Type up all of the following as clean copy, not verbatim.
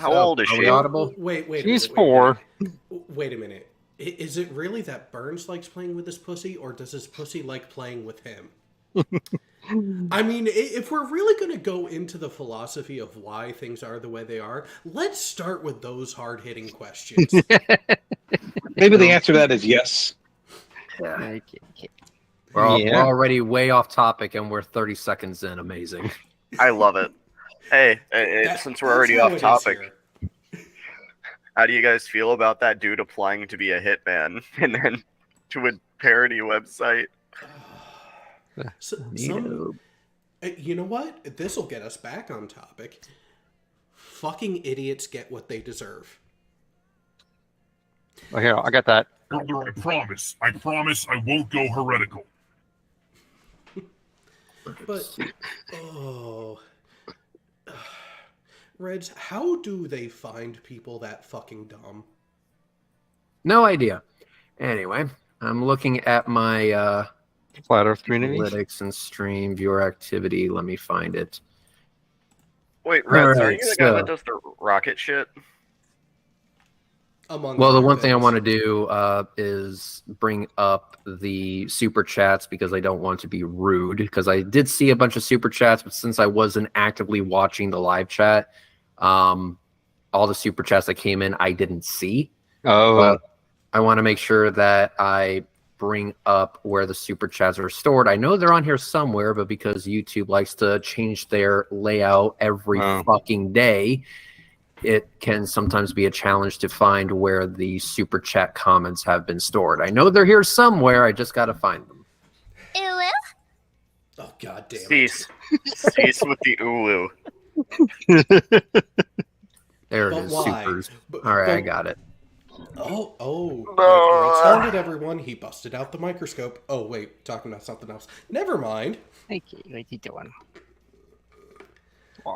How old is Are she? we audible? Wait. She's wait, 4. Wait a minute. Is it really that Burns likes playing with his pussy, or does his pussy like playing with him? I mean, if we're really going to go into the philosophy of why things are the way they are, let's start with those hard-hitting questions. Maybe the answer to that is yes. Yeah. We're already way off topic, and we're 30 seconds in. Amazing. I love it. Hey, since we're already off topic, how do you guys feel about that dude applying to be a hitman and then to a parody website? You know what? This will get us back on topic. Fucking idiots get what they deserve. Oh, here, I got that. I promise I won't go heretical. But, Reds, how do they find people that fucking dumb? No idea. Anyway, I'm looking at my Flat Earth community. analytics and stream viewer activity. Let me find it. Wait, Reds, are Alright, you the guy that does the rocket shit? Well, the one thing I want to do is bring up the super chats because I don't want to be rude. Because I did see a bunch of super chats, but since I wasn't actively watching the live chat, all the super chats that came in I didn't see. But I want to make sure that I bring up where the super chats are stored. I know they're on here somewhere, but because YouTube likes to change their layout every fucking day, it can sometimes be a challenge to find where the super chat comments have been stored. I know they're here somewhere. I just got to find them. Oh, god damn it. Cease with the ulu. There it is, why? supers. All right, I got it. Let's hold it, everyone. He busted out the microscope. Oh, wait, talking about something else. Never mind. Thank you. What are you doing?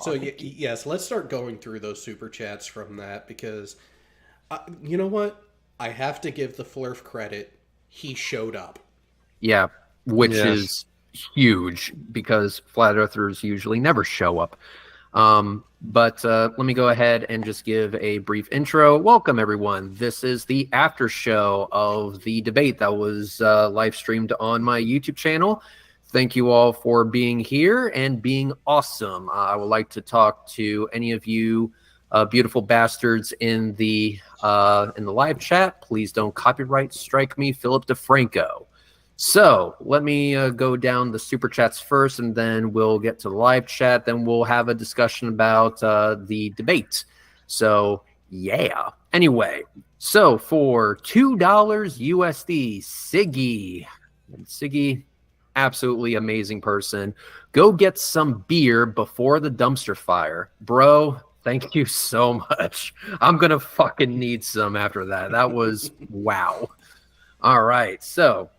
So, yes, let's start going through those super chats from that because, you know what? I have to give the Flerf credit. He showed up. Yeah, which is huge because flat earthers usually never show up. But let me go ahead and just give a brief intro. Welcome, everyone. This is the after show of the debate that was live streamed on my YouTube channel. Thank you all for being here and being awesome. I would like to talk to any of you beautiful bastards in the live chat. Please don't copyright strike me, Philip DeFranco. So let me go down the super chats first, and then we'll get to the live chat. Then we'll have a discussion about the debate. So yeah. Anyway, so for $2 USD, Siggy, absolutely amazing person. Go get some beer before the dumpster fire, bro. Thank you so much. I'm gonna fucking need some after that. That was wow. All right, so.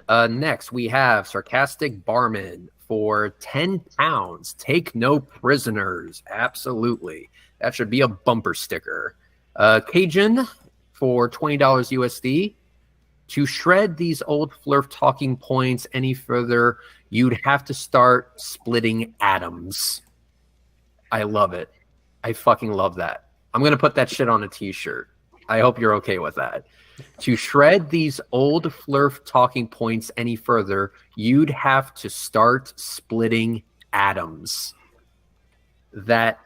Next, we have Sarcastic Barman for 10 pounds. Take no prisoners. Absolutely. That should be a bumper sticker. Cajun for $20 USD. To shred these old flerf talking points any further, you'd have to start splitting atoms. I love it. I fucking love that. I'm going to put that shit on a t-shirt. I hope you're okay with that. To shred these old flerf talking points any further, you'd have to start splitting atoms. That's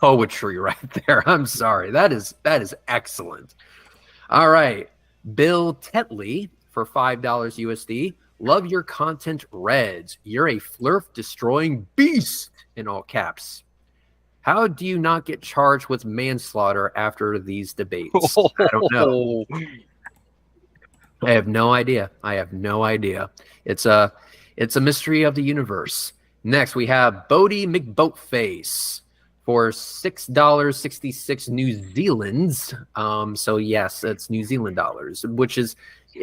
poetry right there. I'm sorry. That is excellent. All right. Bill Tetley for $5 USD. Love your content, Reds. You're a flerf destroying beast in all caps. How do you not get charged with manslaughter after these debates? I don't know. I have no idea. It's a mystery of the universe. Next, we have Bodie McBoatface for $6.66 New Zealand's. So yes, it's New Zealand dollars, which is,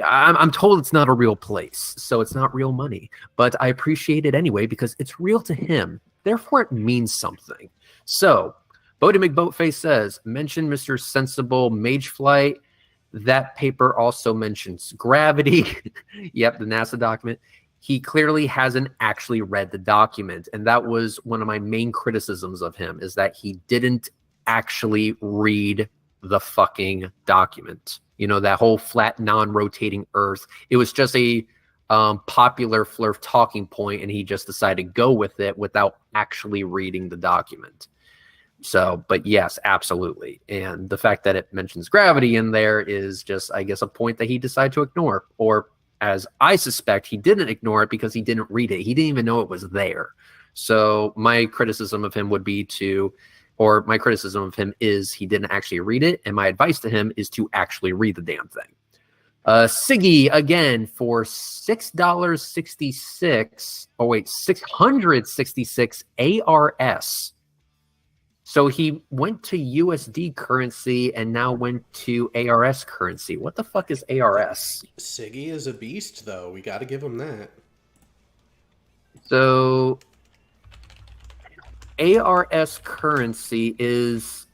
I'm told it's not a real place, so it's not real money. But I appreciate it anyway because it's real to him. Therefore, it means something. So, Bodie McBoatface says, mention Mr. Sensible Mage Flight. That paper also mentions gravity. Yep, the NASA document. he clearly hasn't actually read the document. And that was one of my main criticisms of him, is that he didn't actually read the fucking document. You know, that whole flat, non-rotating Earth. It was just a popular flerf talking point, and he just decided to go with it without actually reading the document. So, but yes, absolutely. And the fact that it mentions gravity in there is just, I guess, a point that he decided to ignore. Or, as I suspect, he didn't ignore it because he didn't read it. He didn't even know it was there. So my criticism of him would be my criticism of him is he didn't actually read it. And my advice to him is to actually read the damn thing. Siggy, again, for $6.66. Oh, wait, 666 ARS. So he went to USD currency and now went to ARS currency. What the fuck is ARS? Siggy is a beast, though. We got to give him that. So ARS currency is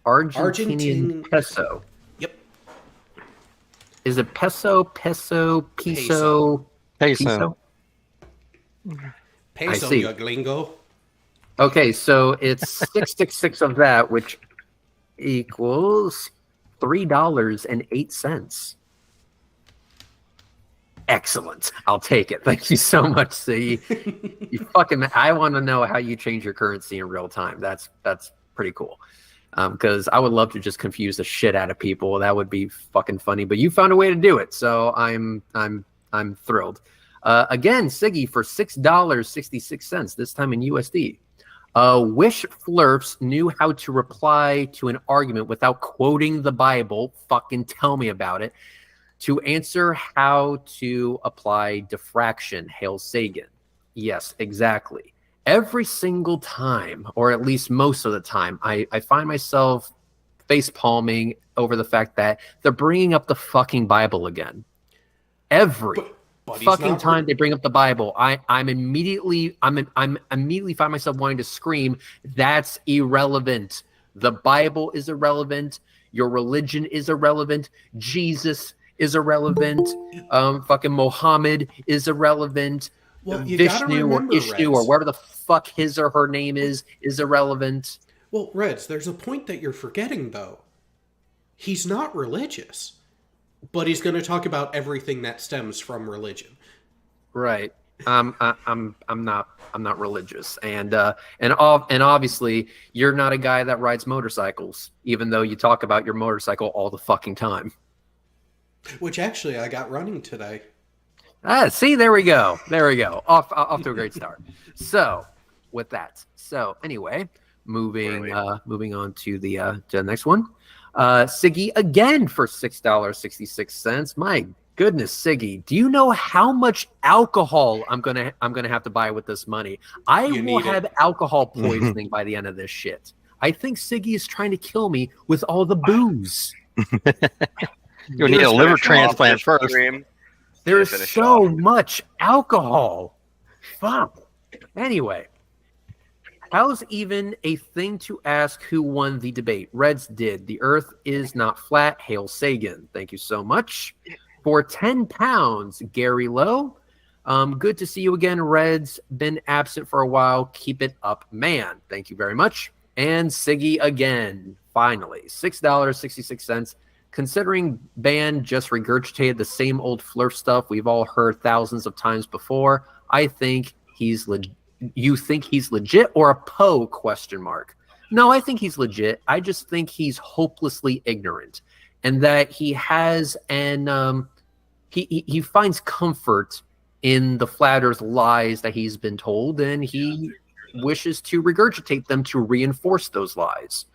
Argentinian peso. Yep. Is it peso? Peso? Peso, see. you glingo. Okay, so it's 666 of that, which equals $3.08. Excellent. I'll take it. Thank you so much, C. I want to know how you change your currency in real time. That's pretty cool. Because I would love to just confuse the shit out of people. That would be fucking funny. But you found a way to do it, so I'm thrilled. Again, Siggy for $6.66. This time in USD. Wish flerfs knew how to reply to an argument without quoting the Bible. Fucking tell me about it. To answer how to apply diffraction. Hail Sagan. Yes, exactly. Every single time, or at least most of the time, I find myself face palming over the fact that they're bringing up the fucking Bible again. Every fucking time they bring up the Bible, I'm immediately find myself wanting to scream, that's irrelevant. The Bible is irrelevant. Your religion is irrelevant. Jesus is irrelevant. Fucking Mohammed is irrelevant. Well, you Vishnu or Ishnu Reds, or whatever the fuck his or her name is irrelevant. Well, Reds, there's a point that you're forgetting, though. He's not religious, but he's going to talk about everything that stems from religion. Right. I'm not religious, and obviously you're not a guy that rides motorcycles, even though you talk about your motorcycle all the fucking time. Which actually I got running today. See, there we go. Off to a great start. So, with that. So, anyway, moving on to the next one. Siggy again for $6.66. My goodness, Siggy, do you know how much alcohol I'm gonna have to buy with this money? I will have alcohol poisoning by the end of this shit. I think Siggy is trying to kill me with all the booze. You'll need a liver transplant first. There is so much alcohol. Fuck. Anyway, how's even a thing to ask who won the debate? Reds did. The earth is not flat. Hail Sagan. Thank you so much. For 10 pounds, Gary Lowe. Good to see you again, Reds. Been absent for a while. Keep it up, man. Thank you very much. And Siggy again. Finally, $6.66. Considering Ban just regurgitated the same old flerf stuff we've all heard thousands of times before, I think he's you think he's legit or a Poe ? No, I think he's legit. I just think he's hopelessly ignorant, and that he has he finds comfort in the flat earth lies that he's been told, and he wishes to regurgitate them to reinforce those lies.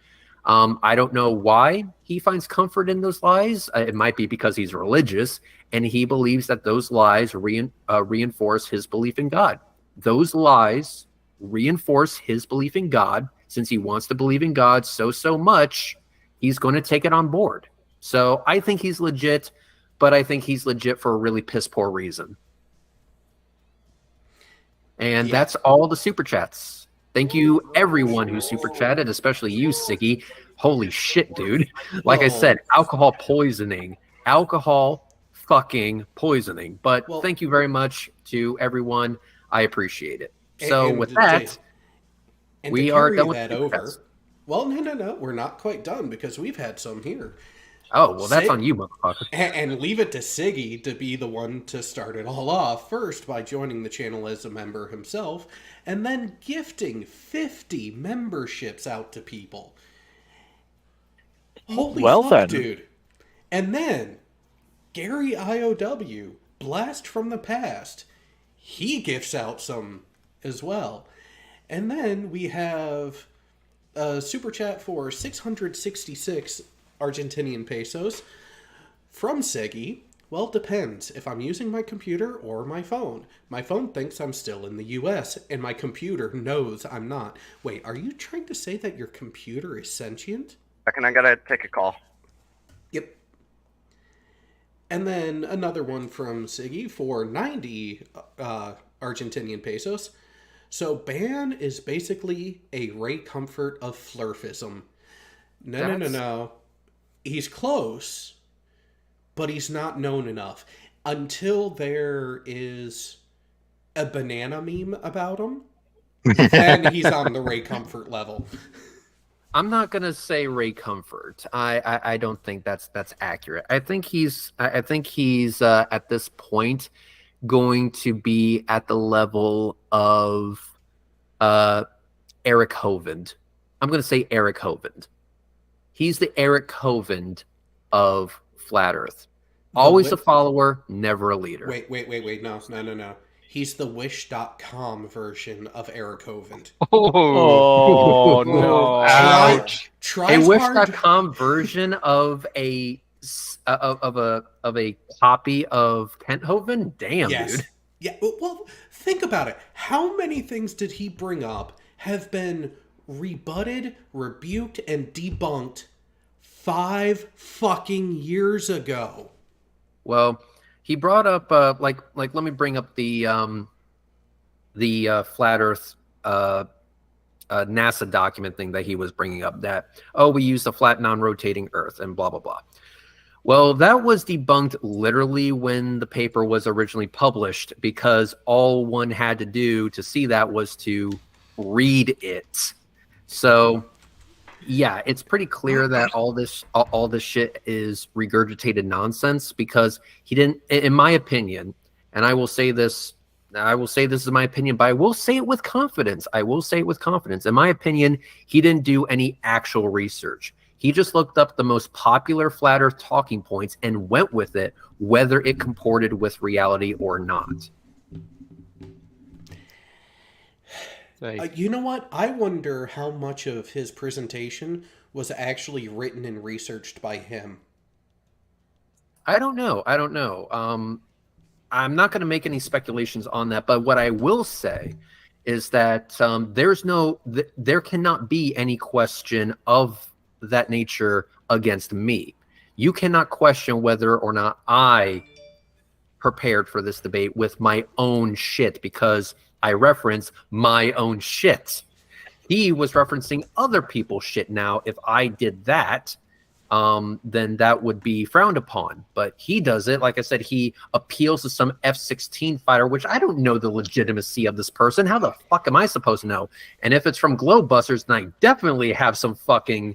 I don't know why he finds comfort in those lies. It might be because he's religious and he believes that those lies reinforce his belief in God. Those lies reinforce his belief in God. Since he wants to believe in God so much, he's going to take it on board. So I think he's legit, but I think he's legit for a really piss poor reason. And that's all the super chats. Thank you, everyone who super chatted, especially you, Siggy. Holy shit, dude. Like I said, alcohol poisoning. Alcohol fucking poisoning. But Well- thank you very much to everyone. I appreciate it. So And with that, and we to are carry done with that the over. podcast. Well, no, we're not quite done because we've had some here. Oh, well, that's Sig- on you, motherfucker. And leave it to Siggy to be the one to start it all off first by joining the channel as a member himself, and then gifting 50 memberships out to people. Holy Well fuck, then. dude. And then, Gary IOW, Blast from the Past, he gifts out some as well. And then we have a super chat for 666 Argentinian pesos from Segi. Well, it depends if I'm using my computer or my phone. My phone thinks I'm still in the US, and my computer knows I'm not. Wait, are you trying to say that your computer is sentient? I gotta take a call. Yep. And then another one from Siggy for 90 Argentinian pesos. So Ban is basically a Ray Comfort of flerfism. No. He's close, but he's not known enough. Until there is a banana meme about him, then he's on the Ray Comfort level. I'm not gonna say Ray Comfort. I don't think that's accurate. I think he's at this point going to be at the level of Eric Hovind. I'm gonna say Eric Hovind. He's the Eric Hovind of Flat Earth. Always a follower, never a leader. Wait. No. He's the Wish.com version of Eric Hovind. Oh, no. Ouch. Try A hard. Wish.com version of a copy of Kent Hovind? Damn, Yes. dude. Yeah, well, think about it. How many things did he bring up have been rebutted, rebuked, and debunked 5 fucking years ago? Well, he brought up like let me bring up the flat Earth NASA document thing that he was bringing up, that we use the flat non-rotating Earth and blah blah blah. Well, that was debunked literally when the paper was originally published, because all one had to do to see that was to read it. So yeah, it's pretty clear that all this shit is regurgitated nonsense, because he didn't, in my opinion, and I will say this is my opinion, but I will say it with confidence. In my opinion, he didn't do any actual research. He just looked up the most popular flat Earth talking points and went with it, whether it comported with reality or not. You know what? I wonder how much of his presentation was actually written and researched by him. I don't know. I'm not going to make any speculations on that, but what I will say is that there cannot be any question of that nature against me. You cannot question whether or not I prepared for this debate with my own shit, because I reference my own shit. He was referencing other people's shit. Now, if I did that, then that would be frowned upon. But he does it. Like I said, he appeals to some F-16 fighter, which I don't know the legitimacy of this person. How the fuck am I supposed to know? And if it's from Globebusters, then I definitely have some fucking,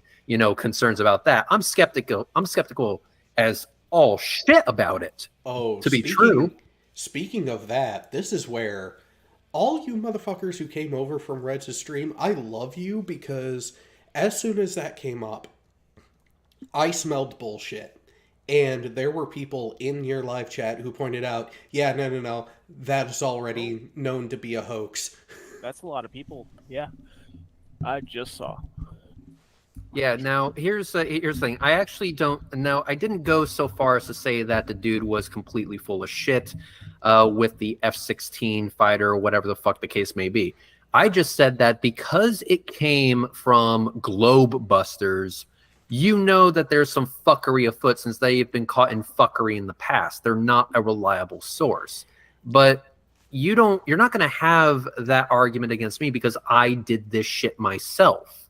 concerns about that. I'm skeptical as all shit about it. Oh, to be true. Speaking of that, this is where all you motherfuckers who came over from Red's stream, I love you, because as soon as that came up, I smelled bullshit. And there were people in your live chat who pointed out, yeah, no, that is already known to be a hoax. That's a lot of people. Yeah. I just saw. Yeah, now here's the thing. I actually I didn't go so far as to say that the dude was completely full of shit with the F-16 fighter or whatever the fuck the case may be. I just said that because it came from Globebusters, that there's some fuckery afoot, since they've been caught in fuckery in the past. They're not a reliable source. But you're not going to have that argument against me, because I did this shit myself.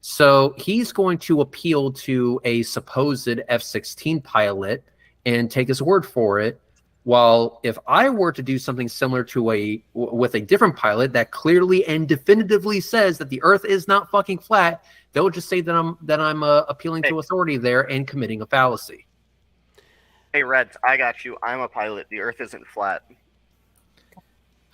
So he's going to appeal to a supposed F-16 pilot and take his word for it. While if I were to do something similar to with a different pilot that clearly and definitively says that the Earth is not fucking flat, they'll just say that I'm appealing to authority there and committing a fallacy. Hey, Reds, I got you. I'm a pilot. The Earth isn't flat.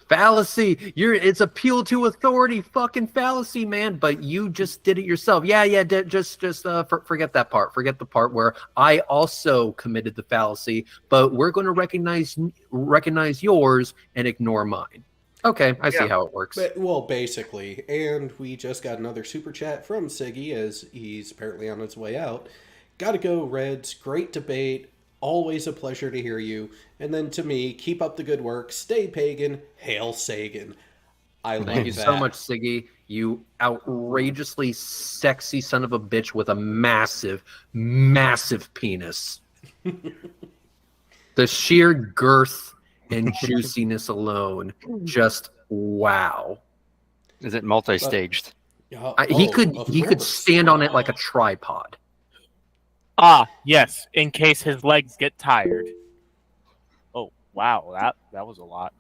Fallacy. It's appeal to authority, fucking fallacy, man. But you just did it yourself. Yeah. Just forget that part. Forget the part where I also committed the fallacy. But we're going to recognize yours and ignore mine. Okay, I see how it works. Well, basically, and we just got another super chat from Siggy as he's apparently on his way out. Gotta go, Reds. Great debate. Always a pleasure to hear you. And then to me, keep up the good work. Stay pagan. Hail Sagan. I love that. Thank you so much, Siggy. You outrageously sexy son of a bitch with a massive, massive penis. The sheer girth and juiciness alone, just wow. Is it multi-staged? He could stand on it like a tripod. Ah, yes, in case his legs get tired. Oh, wow, that was a lot.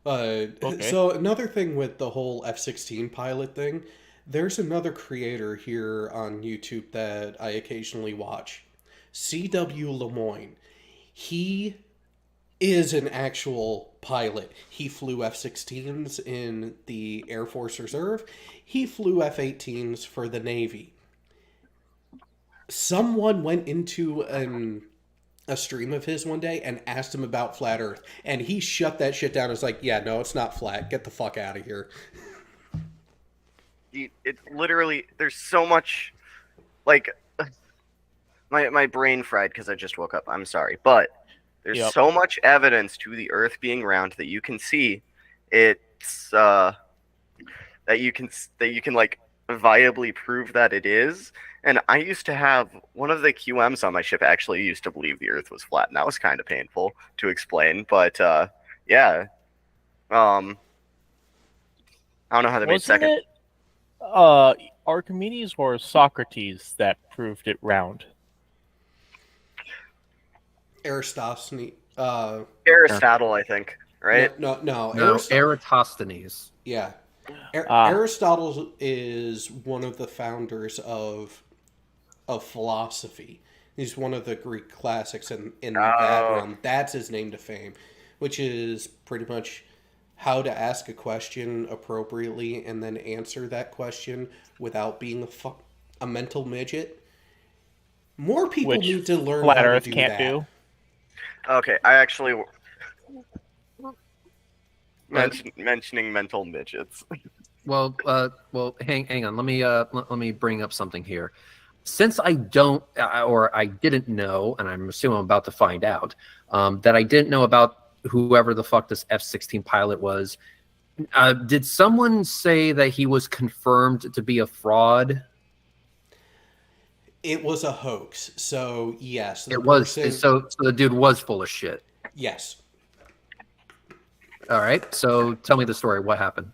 Okay. So another thing with the whole F-16 pilot thing, there's another creator here on YouTube that I occasionally watch. C.W. Lemoyne. He is an actual pilot. He flew F-16s in the Air Force Reserve. He flew F-18s for the Navy. Someone went into a stream of his one day and asked him about flat Earth, and he shut that shit down. It's like, yeah, no, it's not flat. Get the fuck out of here. It's literally, there's so much, like, my brain fried because I just woke up. I'm sorry, but there's so much evidence to the Earth being round that you can see. It's that you can like viably prove that it is. And I used to have one of the QMs on my ship actually used to believe the Earth was flat, and that was kind of painful to explain. But yeah, I don't know how they made second. It, Archimedes or Socrates that proved it round? Aristotle, I think, right? No, Eratosthenes. Yeah. Aristotle is one of the founders of philosophy. He's one of the Greek classics in that realm. That's his name to fame, which is pretty much how to ask a question appropriately and then answer that question without being a mental midget. More people need to learn Flat how Earth to do can't that. do. Okay, I actually mentioning mental midgets. Well, hang on. Let me bring up something here. Since I don't, or I didn't know, and I'm assuming I'm about to find out, that I didn't know about whoever the fuck this F-16 pilot was. Did someone say that he was confirmed to be a fraud? It was a hoax. So yes, It was. So the dude was full of shit. Yes. All right. So tell me the story. What happened?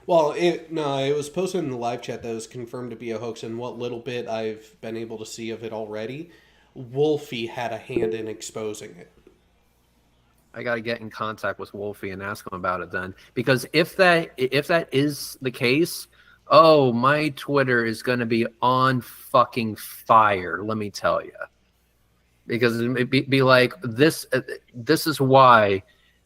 Well, it was posted in the live chat that it was confirmed to be a hoax, and what little bit I've been able to see of it already, Wolfie had a hand in exposing it. I got to get in contact with Wolfie and ask him about it then, because if that is the case, oh, my Twitter is going to be on fucking fire. Let me tell you, because it'd be like this. This is why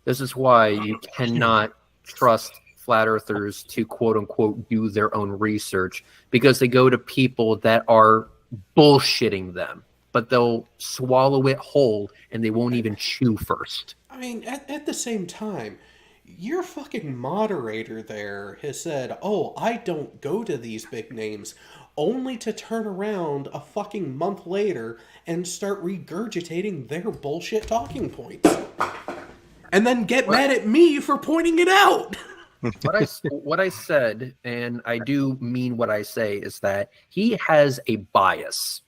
you cannot trust flat earthers to quote unquote do their own research, because they go to people that are bullshitting them, but they'll swallow it whole and they won't even chew first. I mean, at the same time, your fucking moderator there has said, oh, I don't go to these big names, only to turn around a fucking month later and start regurgitating their bullshit talking points. And then get mad at me for pointing it out. What I said, and I do mean what I say, is that he has a bias.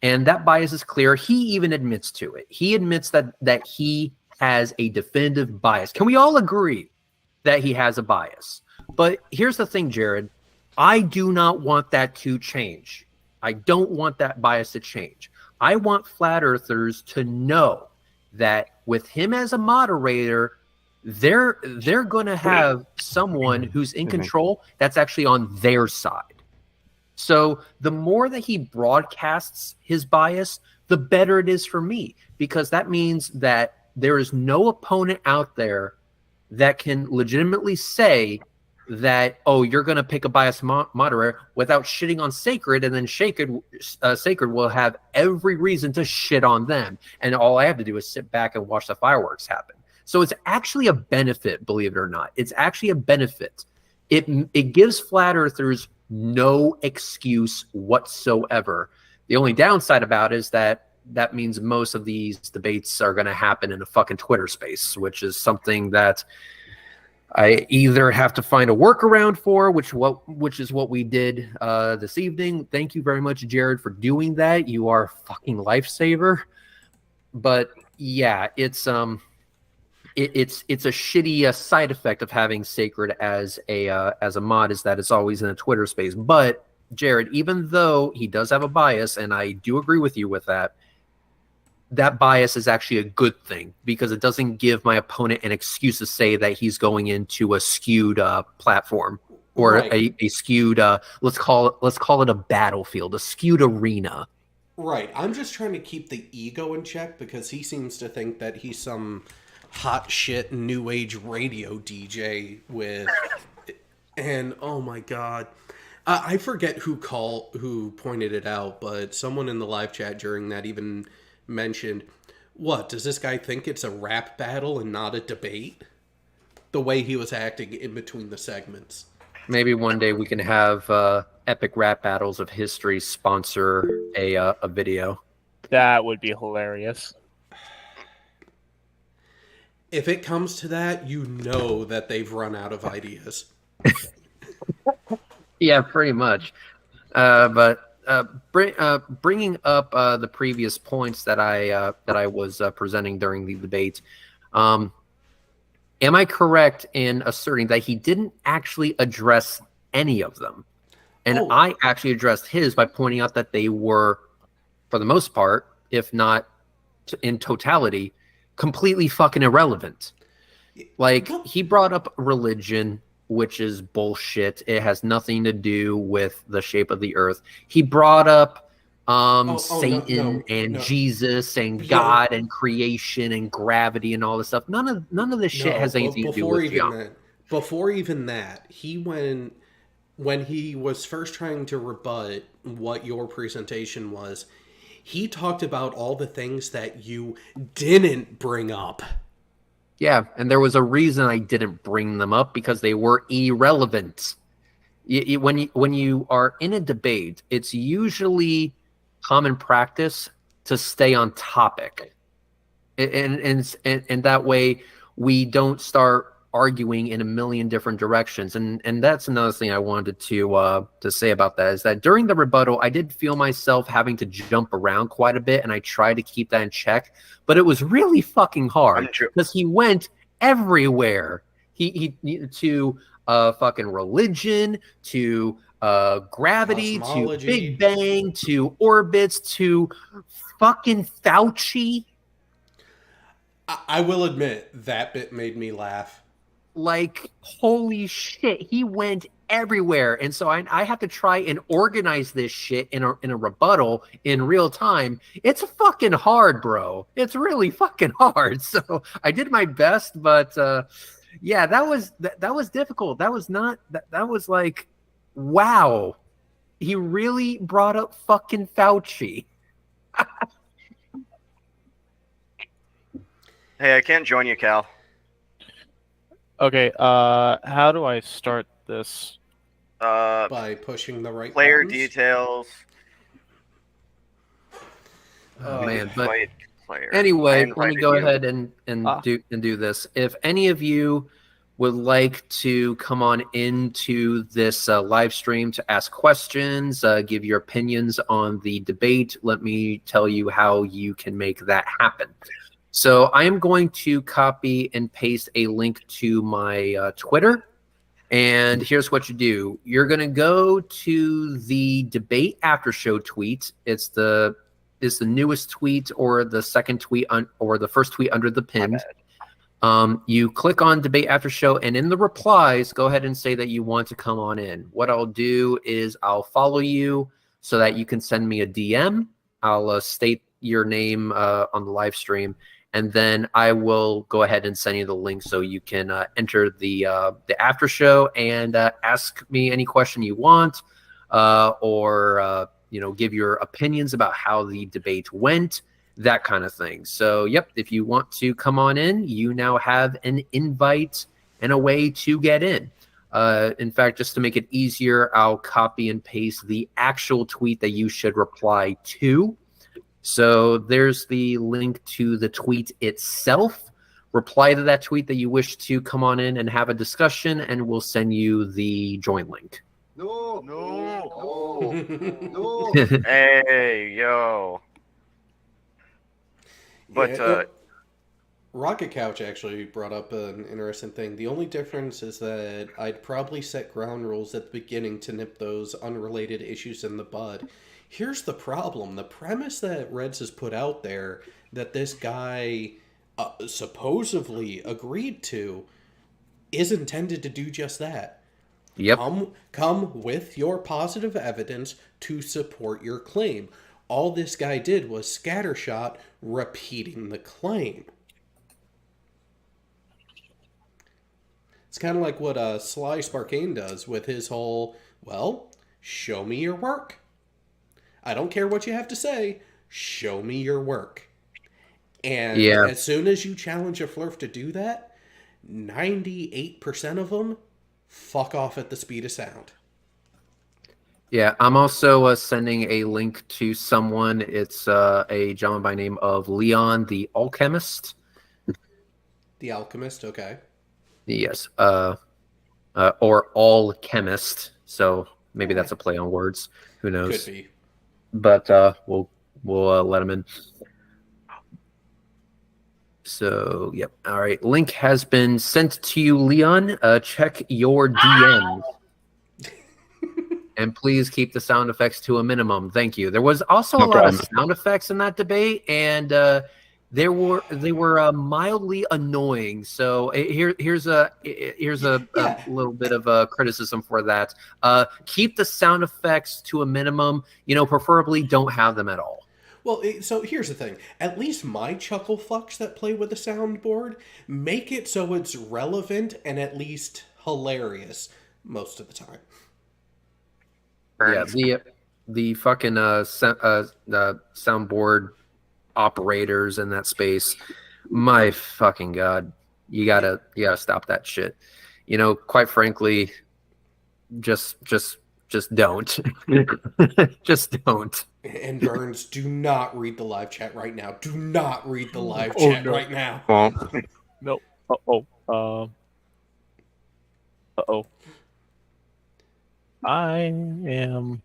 And that bias is clear. He even admits to it. He admits that he has a definitive bias. Can we all agree that he has a bias? But here's the thing, Jared. I do not want that to change. I don't want that bias to change. I want flat earthers to know that with him as a moderator, they're going to have someone who's in control that's actually on their side. So the more that he broadcasts his bias, the better it is for me, because that means that there is no opponent out there that can legitimately say that, oh, you're going to pick a biased moderator without shitting on Sacred, and then Sacred will have every reason to shit on them. And all I have to do is sit back and watch the fireworks happen. So it's actually a benefit, believe it or not. It's actually a benefit. It gives flat earthers no excuse whatsoever. The only downside about it is that means most of these debates are going to happen in a fucking Twitter space, which is something that I either have to find a workaround for, which is what we did this evening. Thank you very much, Jared, for doing that. You are a fucking lifesaver. But yeah, it's a shitty side effect of having Sacred as a mod, is that it's always in a Twitter space. But Jared, even though he does have a bias, and I do agree with you with that, that bias is actually a good thing, because it doesn't give my opponent an excuse to say that he's going into a skewed platform or a skewed let's call it a battlefield, a skewed arena. Right. I'm just trying to keep the ego in check, because he seems to think that he's some hot shit new age radio DJ with, and oh my god, I forget who pointed it out, but someone in the live chat during that even mentioned, what, does this guy think it's a rap battle and not a debate? The way he was acting in between the segments. Maybe one day we can have Epic Rap Battles of History sponsor a video. That would be hilarious. If it comes to that, you know that they've run out of ideas. Yeah, pretty much. But bringing up the previous points that I was presenting during the debate, am I correct in asserting that he didn't actually address any of them? And I actually addressed his by pointing out that they were, for the most part, if not in totality, completely fucking irrelevant. Like, he brought up religion, which is bullshit. It has nothing to do with the shape of the earth. He brought up Satan and Jesus and God and creation and gravity and all this stuff. None of this shit has anything to do with geometry. Before even that, when he was first trying to rebut what your presentation was, he talked about all the things that you didn't bring up. Yeah, and there was a reason I didn't bring them up, because they were irrelevant. When you are in a debate, it's usually common practice to stay on topic, and that way we don't start arguing in a million different directions. And that's another thing I wanted to say about that, is that during the rebuttal, I did feel myself having to jump around quite a bit, and I tried to keep that in check, but it was really fucking hard, because he went everywhere. He to fucking religion, to gravity, cosmology, to Big Bang, to orbits, to fucking Fauci. I will admit, that bit made me laugh. Like, holy shit, he went everywhere. And so I have to try and organize this shit in a rebuttal in real time. It's fucking hard, bro. It's really fucking hard. So I did my best, but yeah, that was difficult. That was not that was like, wow, he really brought up fucking Fauci. Hey, I can't join you, Cal. Okay, how do I start this? By pushing the right player buttons? details. Oh man, but player. anyway, let me go ahead and do this. If any of you would like to come on into this live stream to ask questions, give your opinions on the debate, let me tell you how you can make that happen. So I am going to copy and paste a link to my Twitter. And here's what you do. You're going to go to the debate after show tweet. It's the is the newest tweet or the second tweet or the first tweet under the pinned. You click on Debate After Show, and in the replies, go ahead and say that you want to come on in. What I'll do is I'll follow you so that you can send me a DM. I'll state your name on the live stream, and then I will go ahead and send you the link so you can enter the after show and ask me any question you want, or give your opinions about how the debate went, that kind of thing. So, yep, if you want to come on in, you now have an invite and a way to get in. In fact, just to make it easier, I'll copy and paste the actual tweet that you should reply to. So there's the link to the tweet itself. Reply to that tweet that you wish to come on in and have a discussion, and we'll send you the join link. No. Hey, yo. But Rocket Couch actually brought up an interesting thing. The only difference is that I'd probably set ground rules at the beginning to nip those unrelated issues in the bud. Here's the problem. The premise that Reds has put out there that this guy supposedly agreed to is intended to do just that. Yep. Come with your positive evidence to support your claim. All this guy did was scattershot repeating the claim. It's kind of like what Sly Sparkane does with his whole, well, show me your work. I don't care what you have to say. Show me your work. And as soon as you challenge a flerf to do that, 98% of them fuck off at the speed of sound. Yeah, I'm also sending a link to someone. It's a gentleman by name of Leon the Alchemist. The Alchemist, okay. Yes, or Alchemist. So maybe that's a play on words. Who knows? Could be. But we'll let him in. So, yep. All right. Link has been sent to you, Leon. Check your DMs. And please keep the sound effects to a minimum. Thank you. There was also a lot of sound effects in that debate, and they were mildly annoying. So here's a little bit of criticism for that. Keep the sound effects to a minimum. Preferably don't have them at all. Well, so here's the thing. At least my chuckle fucks that play with the soundboard make it so it's relevant and at least hilarious most of the time. Yeah, the fucking soundboard operators in that space. My fucking god, you gotta stop that shit. Quite frankly, just don't. Just don't. And Burns, do not read the live chat right now. Do not read the live chat right now. No. Uh-oh. I am...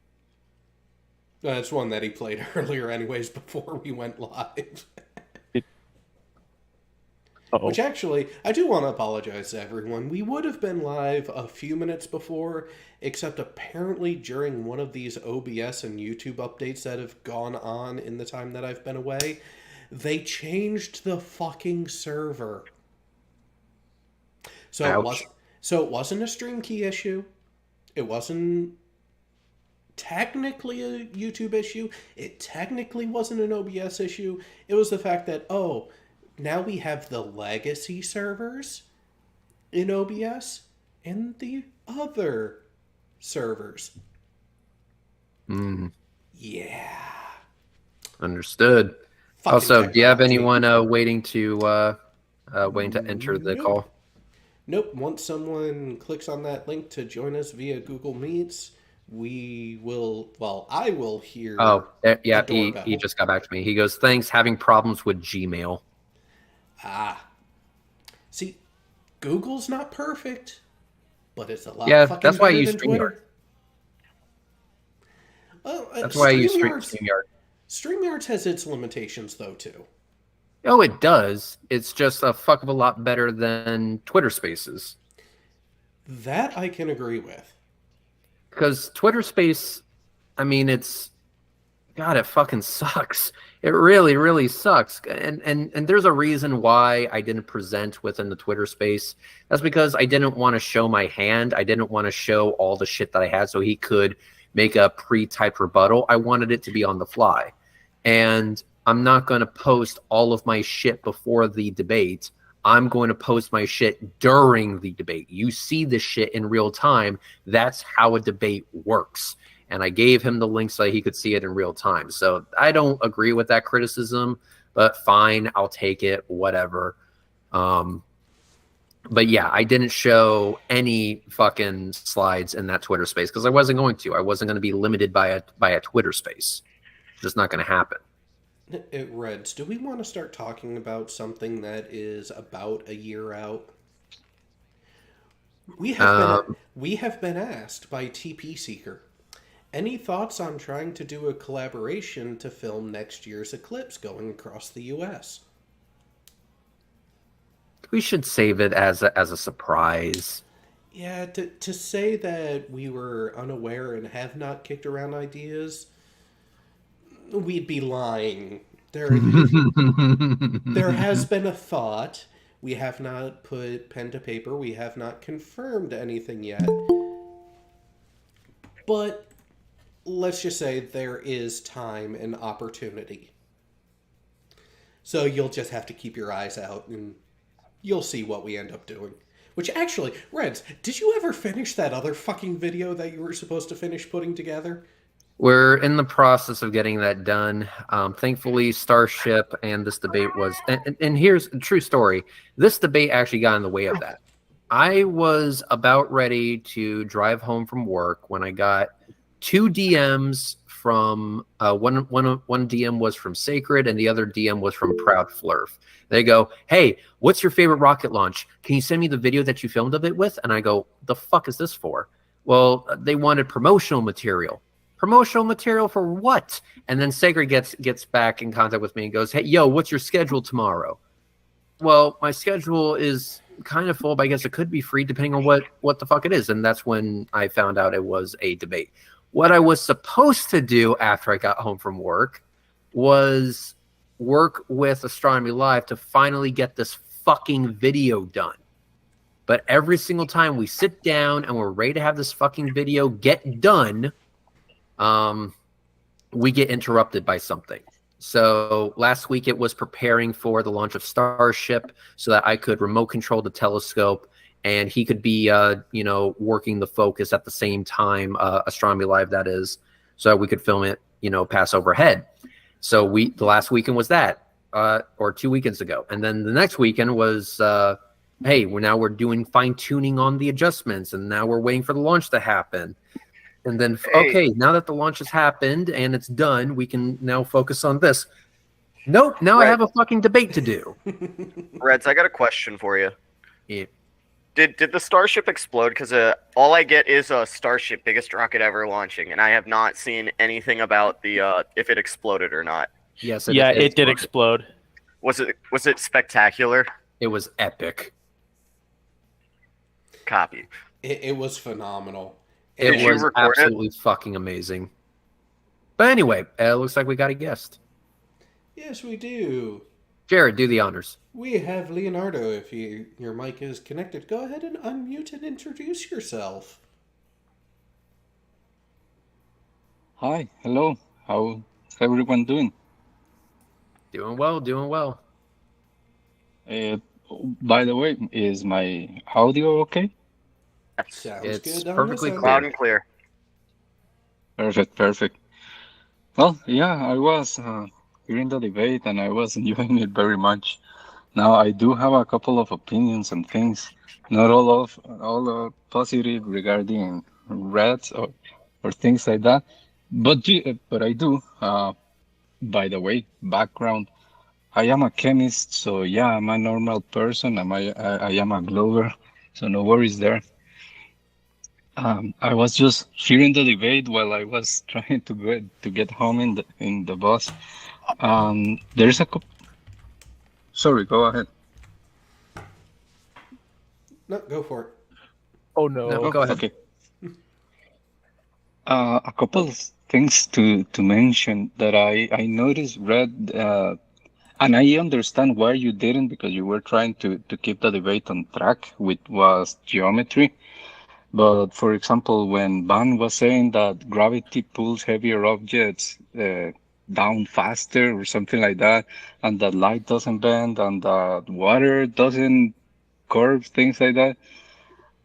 That's one that he played earlier anyways before we went live. Which actually, I do want to apologize to everyone. We would have been live a few minutes before, except apparently during one of these OBS and YouTube updates that have gone on in the time that I've been away, they changed the fucking server. So it wasn't a stream key issue. It wasn't technically a YouTube issue. It technically wasn't an OBS issue. It was the fact that, now we have the legacy servers in OBS and the other servers. Yeah. Understood. Fucking also, do you have technology. anyone waiting to enter the call? Nope. Once someone clicks on that link to join us via Google Meets, I will hear. Oh, yeah, he just got back to me. He goes, thanks, having problems with Gmail. See, Google's not perfect, but it's a lot fucking that's why I better use than Twitter. That's why I use StreamYard. StreamYard has its limitations, though, too. Oh, it does. It's just a fuck of a lot better than Twitter Spaces. That I can agree with. Because Twitter Space, I mean, it's God, it fucking sucks. It really, really sucks. And there's a reason why I didn't present within the Twitter space. That's because I didn't want to show my hand. I didn't want to show all the shit that I had so he could make a pre-typed rebuttal. I wanted it to be on the fly. And I'm not going to post all of my shit before the debate. I'm going to post my shit during the debate. You see the shit in real time. That's how a debate works. And I gave him the link so that he could see it in real time. So I don't agree with that criticism, but fine, I'll take it, whatever. But yeah, I didn't show any fucking slides in that Twitter space because I wasn't going to. I wasn't going to be limited by a Twitter space. It's just not going to happen. Reds, do we want to start talking about something that is about a year out? We have been asked by TP Seeker. Any thoughts on trying to do a collaboration to film next year's eclipse going across the U.S.? We should save it as a surprise. Yeah, to say that we were unaware and have not kicked around ideas, we'd be lying. There has been a thought. We have not put pen to paper. We have not confirmed anything yet. But let's just say there is time and opportunity. So you'll just have to keep your eyes out and you'll see what we end up doing. Which actually, Reds, did you ever finish that other fucking video that you were supposed to finish putting together? We're in the process of getting that done. Thankfully, Starship and this debate was... And here's a true story. This debate actually got in the way of that. I was about ready to drive home from work when I got 2 DMs from... One DM was from Sacred and the other DM was from Proud Flerf. They go, hey, what's your favorite rocket launch? Can you send me the video that you filmed of it with? And I go, the fuck is this for? Well, they wanted promotional material. Promotional material for what? And then Sacred gets back in contact with me and goes, hey, yo, what's your schedule tomorrow? Well, my schedule is kind of full, but I guess it could be free depending on what the fuck it is. And that's when I found out it was a debate. What I was supposed to do after I got home from work was work with Astronomy Live to finally get this fucking video done. But every single time we sit down and we're ready to have this fucking video get done, we get interrupted by something. So last week it was preparing for the launch of Starship so that I could remote control the telescope and he could be, working the focus at the same time, Astronomy Live, that is, so we could film it, pass overhead. So the last weekend was that, or 2 weekends ago. And then the next weekend was, hey, we're doing fine tuning on the adjustments and now we're waiting for the launch to happen. And then, okay, now that the launch has happened and it's done, we can now focus on this. Nope, now I have a fucking debate to do. Reds, I got a question for you. Yeah. Did the Starship explode? Because all I get is a Starship, biggest rocket ever launching, and I have not seen anything about the if it exploded or not. Yes, it did explode. Was it spectacular? It was epic. Copy. It was phenomenal. It was absolutely fucking amazing. But anyway, it looks like we got a guest. Yes, we do. Jared, do the honors. We have Leonardo. If your mic is connected, go ahead and unmute and introduce yourself. Hi, hello. How's everyone doing? Doing well. By the way, is my audio okay? Sounds it's good. perfectly clear. Loud and clear. Perfect. Well, yeah, I was hearing the debate and I was enjoying it very much. Now, I do have a couple of opinions and things, not all positive regarding reds or things like that, but I do. By the way, background. I am a chemist, so yeah, I'm a normal person. I am a Glover, so no worries there. I was just hearing the debate while I was trying to get home in the bus. There's a Sorry, go ahead. No, go for it. Oh no. No, go ahead. Okay. A couple things to mention that I noticed read, and I understand why you didn't, because you were trying to keep the debate on track, which was geometry. But for example, when Van was saying that gravity pulls heavier objects down faster or something like that, and that light doesn't bend, and that water doesn't curve, things like that.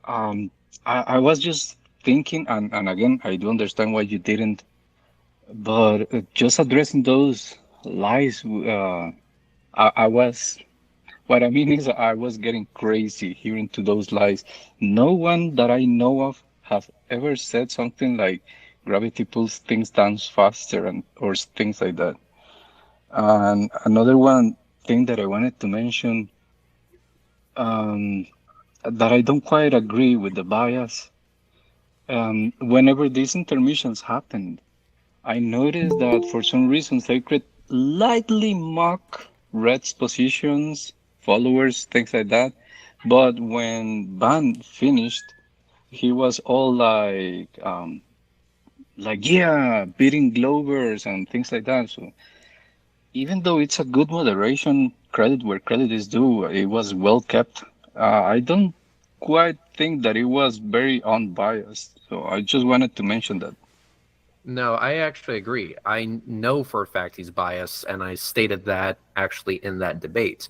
Um, I was just thinking, and again, I do understand why you didn't, but just addressing those lies, I was, what I mean is I was getting crazy hearing to those lies. No one that I know of has ever said something like gravity pulls things down faster and or things like that. And another one thing that I wanted to mention, um, that I don't quite agree with the bias. Whenever these intermissions happened, I noticed that for some reason Sacred lightly mock Red's positions, followers, things like that. But when Ban finished, he was all like yeah, beating Glovers and things like that. So even though it's a good moderation, credit where credit is due, it was well kept. I don't quite think that it was very unbiased. So I just wanted to mention that. No, I actually agree. I know for a fact he's biased, and I stated that actually in that debate.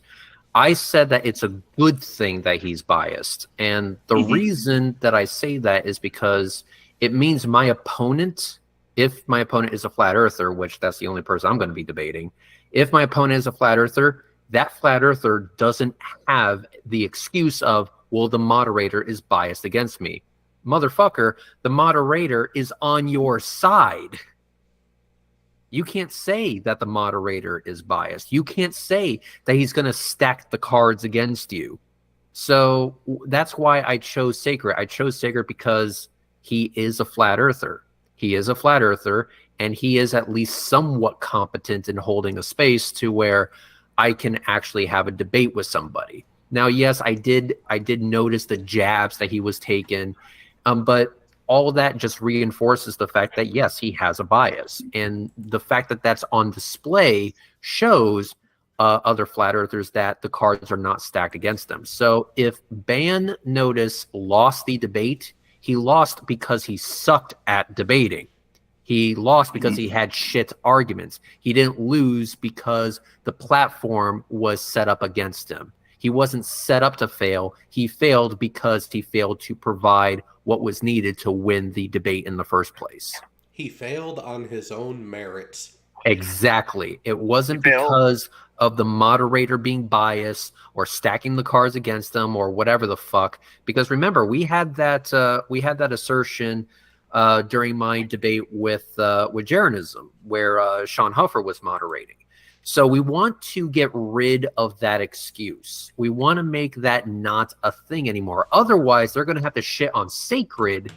I said that it's a good thing that he's biased. And the reason that I say that is because it means my opponent, if my opponent is a flat earther, which that's the only person I'm going to be debating, if my opponent is a flat earther, that flat earther doesn't have the excuse of, well, the moderator is biased against me. Motherfucker, the moderator is on your side. You can't say that the moderator is biased. You can't say that he's going to stack the cards against you. So that's why I chose Sacred. I chose Sacred because he is a flat earther. He is a flat earther, and he is at least somewhat competent in holding a space to where I can actually have a debate with somebody. Now, yes, I did notice the jabs that he was taking, but all that just reinforces the fact that yes, he has a bias, and the fact that that's on display shows other flat earthers that the cards are not stacked against them. So if Ban Notice lost the debate, he lost because he sucked at debating. He lost because he had shit arguments. He didn't lose because the platform was set up against him. He wasn't set up to fail. He failed because he failed to provide what was needed to win the debate in the first place. He failed on his own merits. Exactly. It wasn't because of the moderator being biased or stacking the cards against them or whatever the fuck. Because remember, we had that assertion during my debate with Jeranism, where Sean Huffer was moderating. So we want to get rid of that excuse. We want to make that not a thing anymore. Otherwise, they're going to have to shit on Sacred.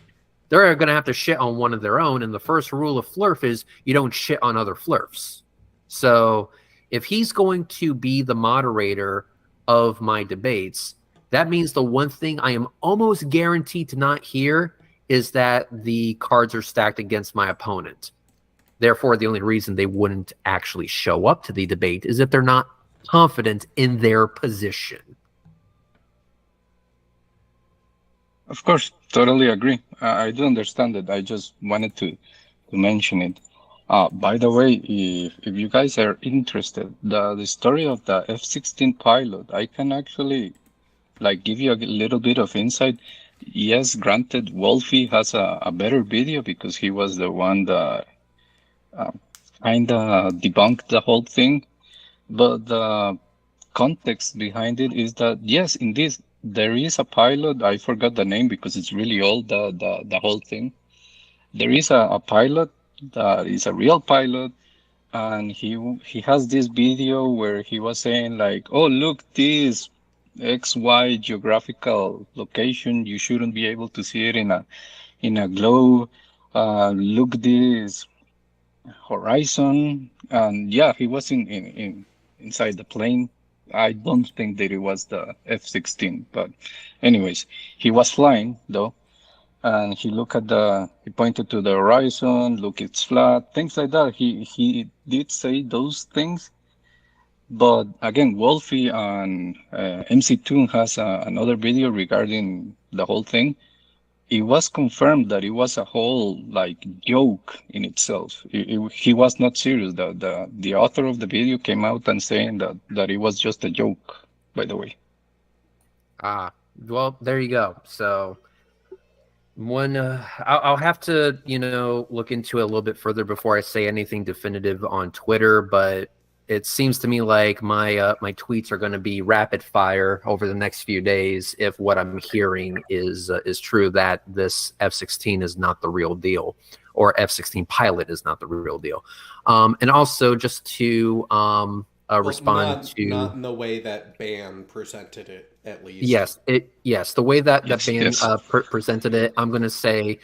They're going to have to shit on one of their own. And the first rule of flerf is you don't shit on other flerfs. So if he's going to be the moderator of my debates, that means the one thing I am almost guaranteed to not hear is that the cards are stacked against my opponent. Therefore, the only reason they wouldn't actually show up to the debate is if they're not confident in their position. Of course, totally agree. I do understand it. I just wanted to mention it. By the way, if you guys are interested, the story of the F-16 pilot, I can actually like give you a little bit of insight. Yes, granted, Wolfie has a better video because he was the one that kind of debunked the whole thing. But the context behind it is that, yes, indeed, there is a pilot. I forgot the name because it's really old, the whole thing. There is a pilot that is a real pilot, and he has this video where he was saying like, oh, look, this XY geographical location, you shouldn't be able to see it in a globe. Look this horizon, and yeah, he was in inside the plane. I don't think that it was the F-16, but anyways, he was flying though, and he pointed to the horizon. Look, it's flat. Things like that. He did say those things. But again, Wolfie on MC2 has another video regarding the whole thing. It was confirmed that it was a whole like joke in itself. He was not serious. The author of the video came out and saying that it was just a joke. By the way. Well, there you go. So I'll have to look into it a little bit further before I say anything definitive on Twitter, but it seems to me like my my tweets are going to be rapid fire over the next few days if what I'm hearing is true, that this F-16 is not the real deal, or F-16 pilot is not the real deal. And also just to respond to not in the way that Ban presented it, at least. Yes, the way that Ban presented it, I'm going to say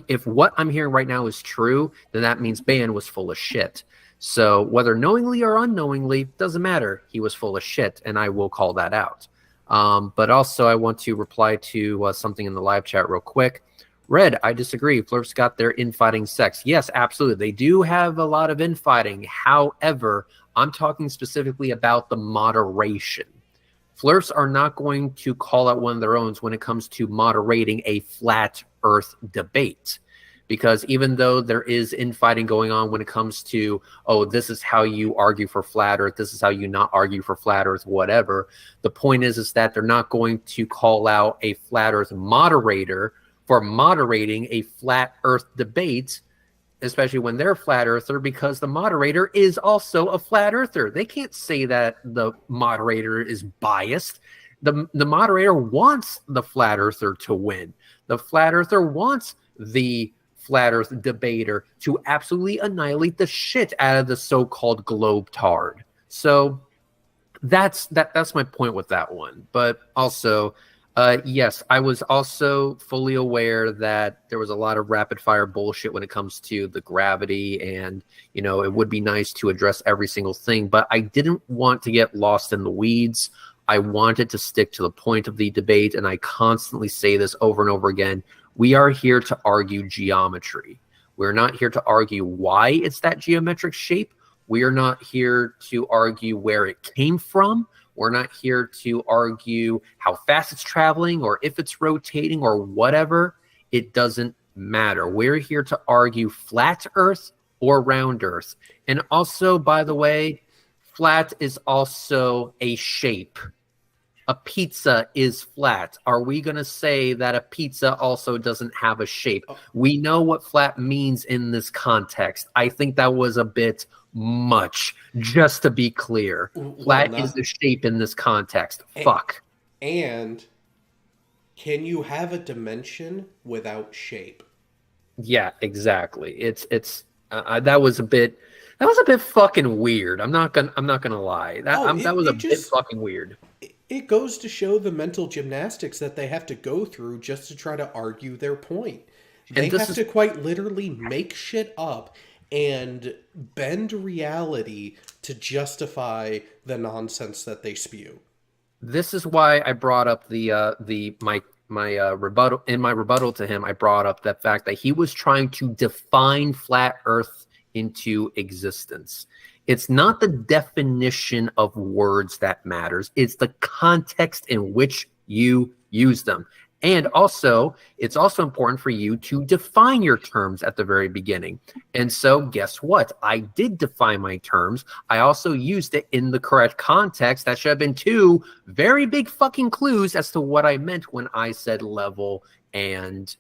if what I'm hearing right now is true, then that means Ban was full of shit. So whether knowingly or unknowingly, doesn't matter. He was full of shit, and I will call that out. But also, I want to reply to something in the live chat real quick. Red, I disagree. Flerf's got their infighting sex. Yes, absolutely. They do have a lot of infighting. However, I'm talking specifically about the moderation. Flerfs are not going to call out one of their own when it comes to moderating a flat Earth debate. Because even though there is infighting going on when it comes to, oh, this is how you argue for flat Earth, this is how you not argue for flat Earth, whatever, the point is that they're not going to call out a flat Earth moderator for moderating a flat Earth debate, especially when they're a flat earther, because the moderator is also a flat earther. They can't say that the moderator is biased. The moderator wants the flat earther to win. The flat earther wants the flat earth debater to absolutely annihilate the shit out of the so-called globetard. So that's my point with that one. But also, yes, I was also fully aware that there was a lot of rapid fire bullshit when it comes to the gravity, and it would be nice to address every single thing, but I didn't want to get lost in the weeds. I wanted to stick to the point of the debate, and I constantly say this over and over again. We are here to argue geometry. We're not here to argue why it's that geometric shape. We are not here to argue where it came from. We're not here to argue how fast it's traveling or if it's rotating or whatever. It doesn't matter. We're here to argue flat Earth or round Earth. And also, by the way, flat is also a shape. A pizza is flat. Are we going to say that a pizza also doesn't have a shape? We know what flat means in this context. I think that was a bit much, just to be clear. Flat is the shape in this context. Fuck. And can you have a dimension without shape? Yeah, exactly. It's that was a bit fucking weird. I'm not gonna lie. That was a bit fucking weird. It goes to show the mental gymnastics that they have to go through just to try to argue their point. They have to quite literally make shit up and bend reality to justify the nonsense that they spew. This is why I brought up my rebuttal. In my rebuttal to him, I brought up the fact that he was trying to define flat Earth into existence. It's not the definition of words that matters. It's the context in which you use them. And also, it's also important for you to define your terms at the very beginning. And so, guess what? I did define my terms. I also used it in the correct context. That should have been two very big fucking clues as to what I meant when I said level. And,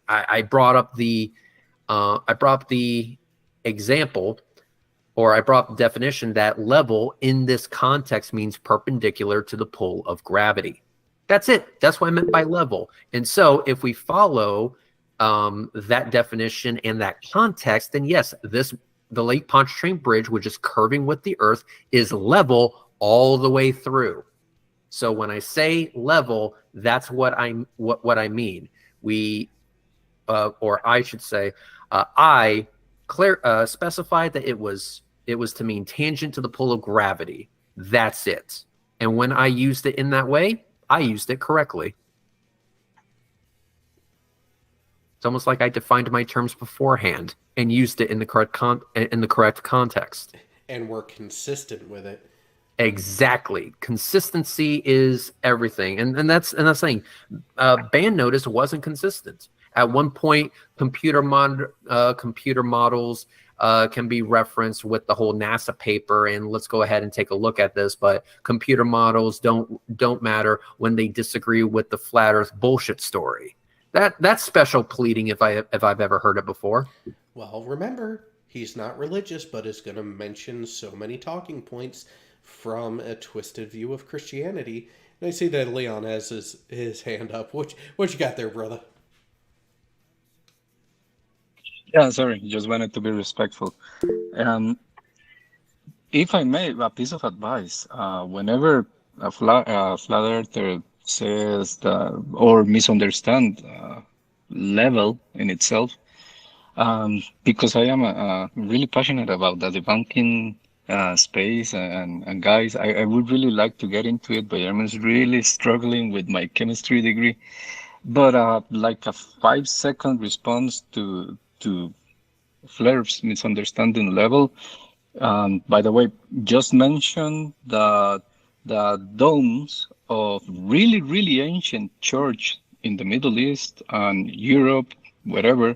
I brought up the example, or I brought up the definition that level in this context means perpendicular to the pull of gravity. That's it. That's what I meant by level. And so if we follow that definition and that context, then yes, the Lake Pontchartrain Bridge, which is curving with the Earth, is level all the way through. So when I say level, that's what I mean. Or I should say, I specified that it was to mean tangent to the pull of gravity. That's it. And when I used it in that way, I used it correctly. It's almost like I defined my terms beforehand and used it in the correct context. And we're consistent with it. Exactly. Consistency is everything, and that's saying band notice wasn't consistent. At one point, computer models can be referenced with the whole NASA paper, and let's go ahead and take a look at this. But computer models don't matter when they disagree with the flat Earth bullshit story. That's special pleading if I've ever heard it before. Well, remember, he's not religious, but is going to mention so many talking points from a twisted view of Christianity. And I see that Leon has his hand up. What you got there, brother? Yeah, sorry, just wanted to be respectful. If I may, a piece of advice: whenever a flat earther says or misunderstand level in itself, because I am really passionate about the debunking space, and guys, I would really like to get into it, but I'm really struggling with my chemistry degree. But like a 5-second response to flerf's misunderstanding level. By the way, just mention the domes of really, really ancient church in the Middle East and Europe, wherever,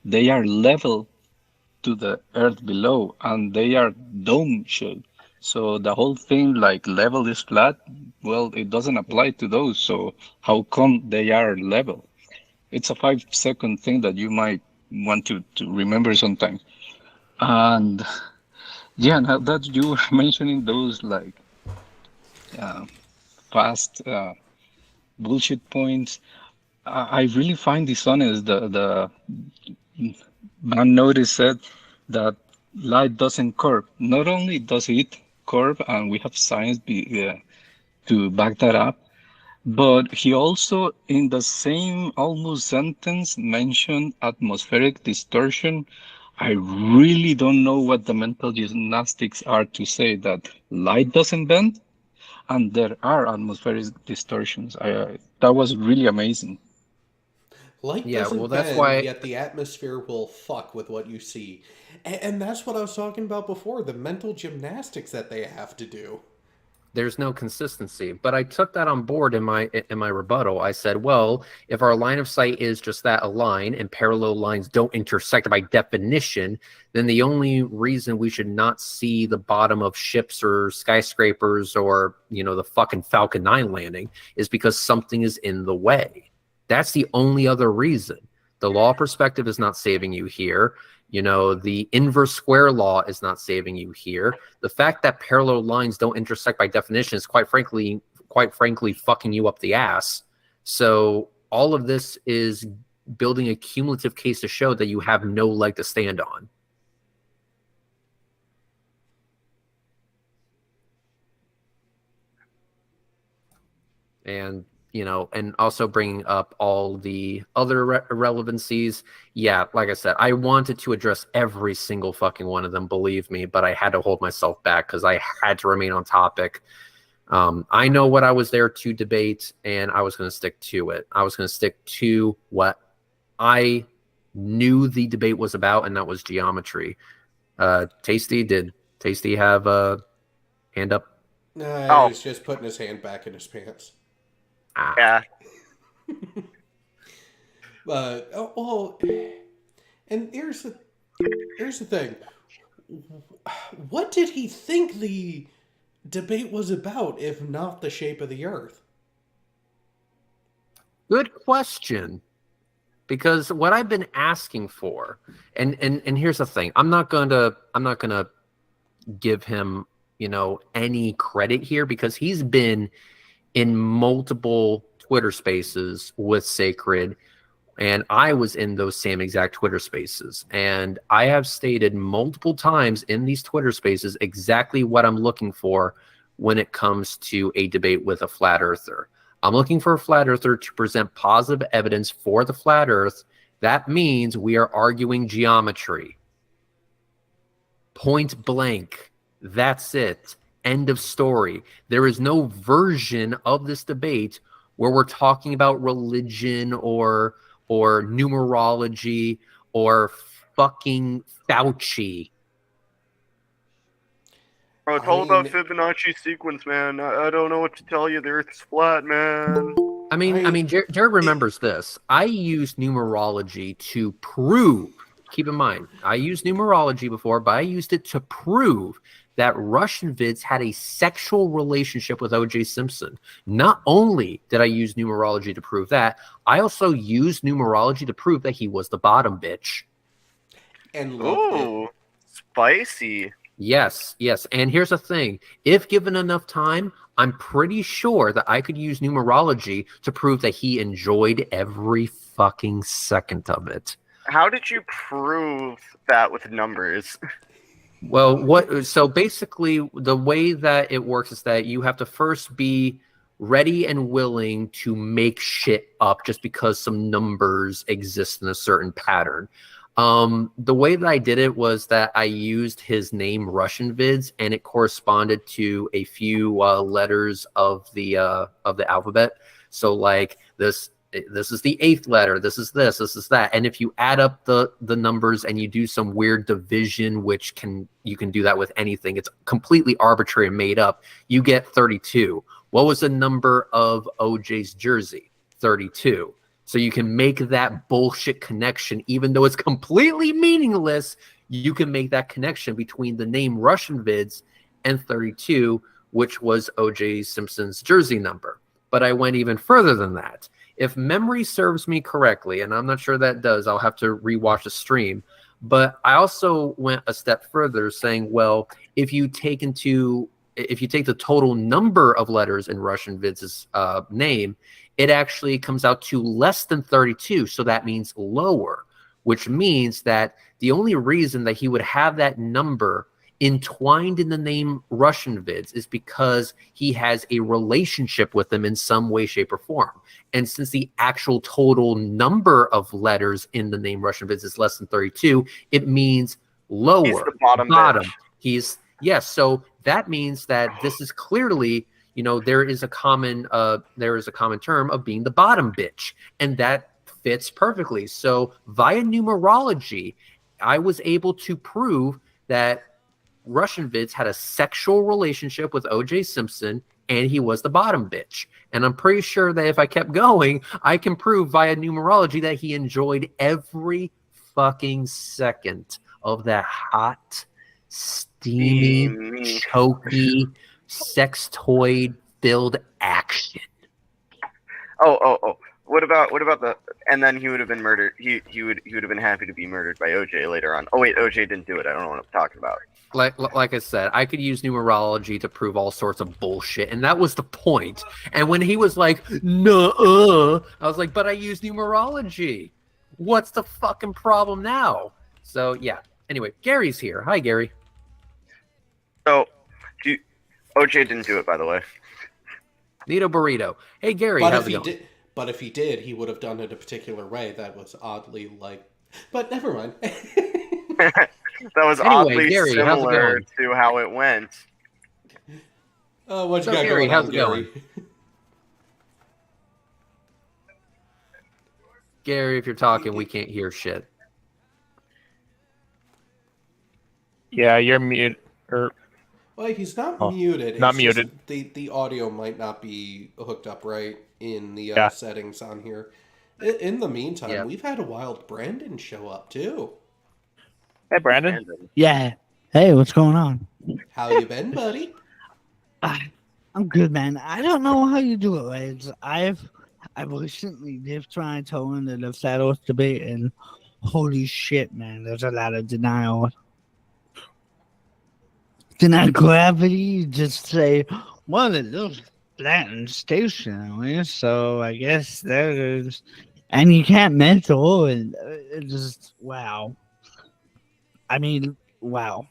they are level to the earth below, and they are dome shaped. So the whole thing, like level is flat, well, it doesn't apply to those. So how come they are level? It's a 5-second thing that you might want to remember sometimes. And yeah, now that you were mentioning those like past bullshit points, I really find dishonest. The man notice said that light doesn't curve. Not only does it curve, and we have science to back that up, but he also, in the same almost sentence, mentioned atmospheric distortion. I really don't know what the mental gymnastics are to say that light doesn't bend and there are atmospheric distortions. That was really amazing. Light Yeah, doesn't well, that's bend, why yet the atmosphere will fuck with what you see. And that's what I was talking about before, the mental gymnastics that they have to do. there's no consistency. But I took that on board in my rebuttal. I said, well, if our line of sight is just that, a line, and parallel lines don't intersect by definition, then the only reason we should not see the bottom of ships or skyscrapers or, the fucking Falcon 9 landing is because something is in the way. That's the only other reason. The law perspective is not saving you here. The inverse square law is not saving you here. The fact that parallel lines don't intersect by definition is quite frankly fucking you up the ass. So all of this is building a cumulative case to show that you have no leg to stand on. And and also bringing up all the other irrelevancies. Yeah, like I said, I wanted to address every single fucking one of them, believe me, but I had to hold myself back because I had to remain on topic. I know what I was there to debate, and I was going to stick to it. I was going to stick to what I knew the debate was about, and that was geometry. Tasty, did Tasty have a hand up? No, he was just putting his hand back in his pants. Yeah. And here's the thing. What did he think the debate was about, if not the shape of the Earth? Good question. Because what I've been asking for, and here's the thing, I'm not gonna give him any credit here, because he's been in multiple Twitter spaces with Sacred, and I was in those same exact Twitter spaces. And I have stated multiple times in these Twitter spaces exactly what I'm looking for when it comes to a debate with a flat earther. I'm looking for a flat earther to present positive evidence for the flat earth. That means we are arguing geometry. Point blank. That's it. End of story. There is no version of this debate where we're talking about religion or or numerology or fucking Fauci. Bro, it's all about Fibonacci sequence, man. I don't know what to tell you. The Earth's flat, man. I mean, Jared remembers this. I used numerology to prove. Keep in mind, I used numerology before, but I used it to prove that Russian vids had a sexual relationship with O.J. Simpson. Not only did I use numerology to prove that, I also used numerology to prove that he was the bottom bitch. And loved it. Spicy. Yes. And here's the thing. If given enough time, I'm pretty sure that I could use numerology to prove that he enjoyed every fucking second of it. How did you prove that with numbers? Well, so basically the way that it works is that you have to first be ready and willing to make shit up just because some numbers exist in a certain pattern. The way that I did it was that I used his name Russian vids, and it corresponded to a few letters of the alphabet. So like this is the 8th letter, this is that. And if you add up the numbers and you do some weird division, which you can do that with anything, it's completely arbitrary and made up, you get 32. What was the number of OJ's jersey? 32. So you can make that bullshit connection, even though it's completely meaningless. You can make that connection between the name Russian vids and 32, which was O.J. Simpson's jersey number. But I went even further than that. If memory serves me correctly, and I'm not sure that does, I'll have to rewatch the stream. But I also went a step further, saying, well, if you take the total number of letters in Russian vids' name, it actually comes out to less than 32. So that means lower, which means that the only reason that he would have that number entwined in the name Russian vids is because he has a relationship with them in some way, shape, or form. And since the actual total number of letters in the name Russian vids is less than 32, it means lower. He's the bottom. Yes. So that means that this is clearly, there is a common term of being the bottom bitch, and that fits perfectly. So via numerology, I was able to prove that Russian vids had a sexual relationship with O.J. Simpson, and he was the bottom bitch. And I'm pretty sure that if I kept going, I can prove via numerology that he enjoyed every fucking second of that hot, steamy, choky, sex toy filled action. Oh. What about the? And then he would have been murdered. He would have been happy to be murdered by OJ later on. Oh wait, OJ didn't do it. I don't know what I'm talking about. Like I said, I could use numerology to prove all sorts of bullshit, and that was the point. And when he was like, "Nuh-uh," I was like, "But I use numerology. What's the fucking problem now?" So yeah. Anyway, Gary's here. Hi, Gary. So, OJ didn't do it, by the way. Nito Burrito. Hey, Gary, how's it going? But if he did, he would have done it a particular way that was oddly like... But never mind. That was oddly Gary, similar to how it went. What you got Gary, going how's on, it going? Gary, if you're talking, we can't hear shit. Yeah, you're mute. Well, he's not muted. Not It's muted. Just the audio might not be hooked up right in the settings on here. In the meantime, we've had a wild Brandon show up too. Hey, Brandon. Yeah. Hey, what's going on? How you been, buddy? I'm good, man. I don't know how you do it, right? I've recently dipped my toe into the Flat Earth debate, and holy shit, man, there's a lot of denial. Deny gravity, just say, well, it looks flat and stationary, so I guess there is. And you can't mental, and it just, wow. I mean, wow.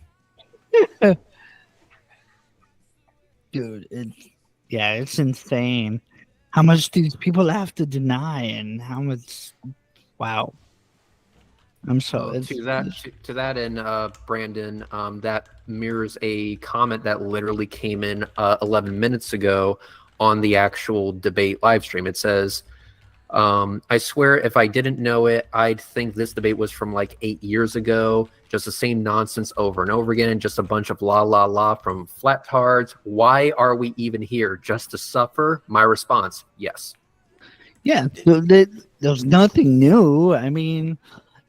Dude, it's insane how much these people have to deny and how much, wow. I'm sorry. To that end, Brandon, that mirrors a comment that literally came in 11 minutes ago on the actual debate live stream. It says, I swear, if I didn't know it, I'd think this debate was from like 8 years ago. Just the same nonsense over and over again. Just a bunch of la la la from flattards. Why are we even here? Just to suffer? My response: yes. Yeah, there's nothing new. I mean,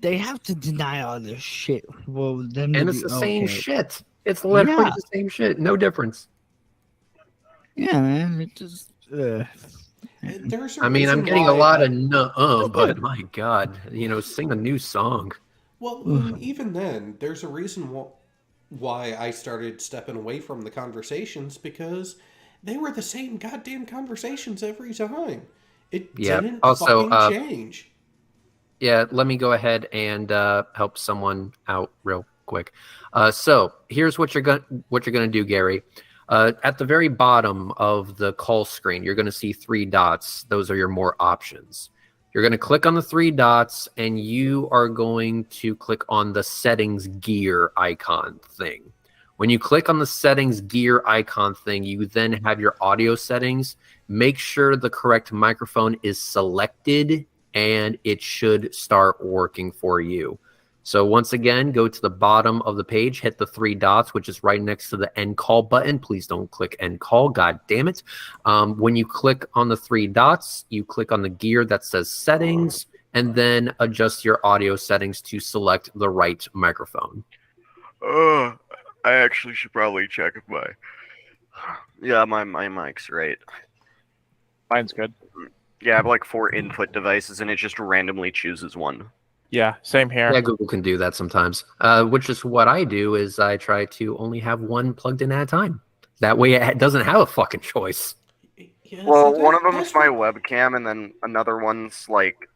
they have to deny all this shit for them to And be it's the same okay. shit. It's literally Yeah. the same shit. No difference. Yeah, man. It just. There's a I mean, I'm reason getting a why lot I- of nuh-uh, but my God, sing a new song. Well, and even then, there's a reason why I started stepping away from the conversations, because they were the same goddamn conversations every time. It Yeah. didn't Also, fucking change. yeah, let me go ahead and help someone out real quick. So here's what you're gonna do, Gary. At the very bottom of the call screen, you're gonna see 3 dots. Those are your more options. You're gonna click on the 3 dots, and you are going to click on the settings gear icon thing. When you click on the settings gear icon thing, you then have your audio settings. Make sure the correct microphone is selected, and it should start working for you. So once again, go to the bottom of the page, hit the 3 dots, which is right next to the end call button. Please don't click end call. God damn it. When you click on the 3 dots, you click on the gear that says settings, and then adjust your audio settings to select the right microphone. I actually should probably check if my mic's right. Mine's good. Yeah, I have like 4 input devices, and it just randomly chooses one. Yeah, same here. Yeah, Google can do that sometimes. Which is what I do, is I try to only have one plugged in at a time. That way it doesn't have a fucking choice. Yeah, Well, so one of them's that's my what- webcam, and then another one's like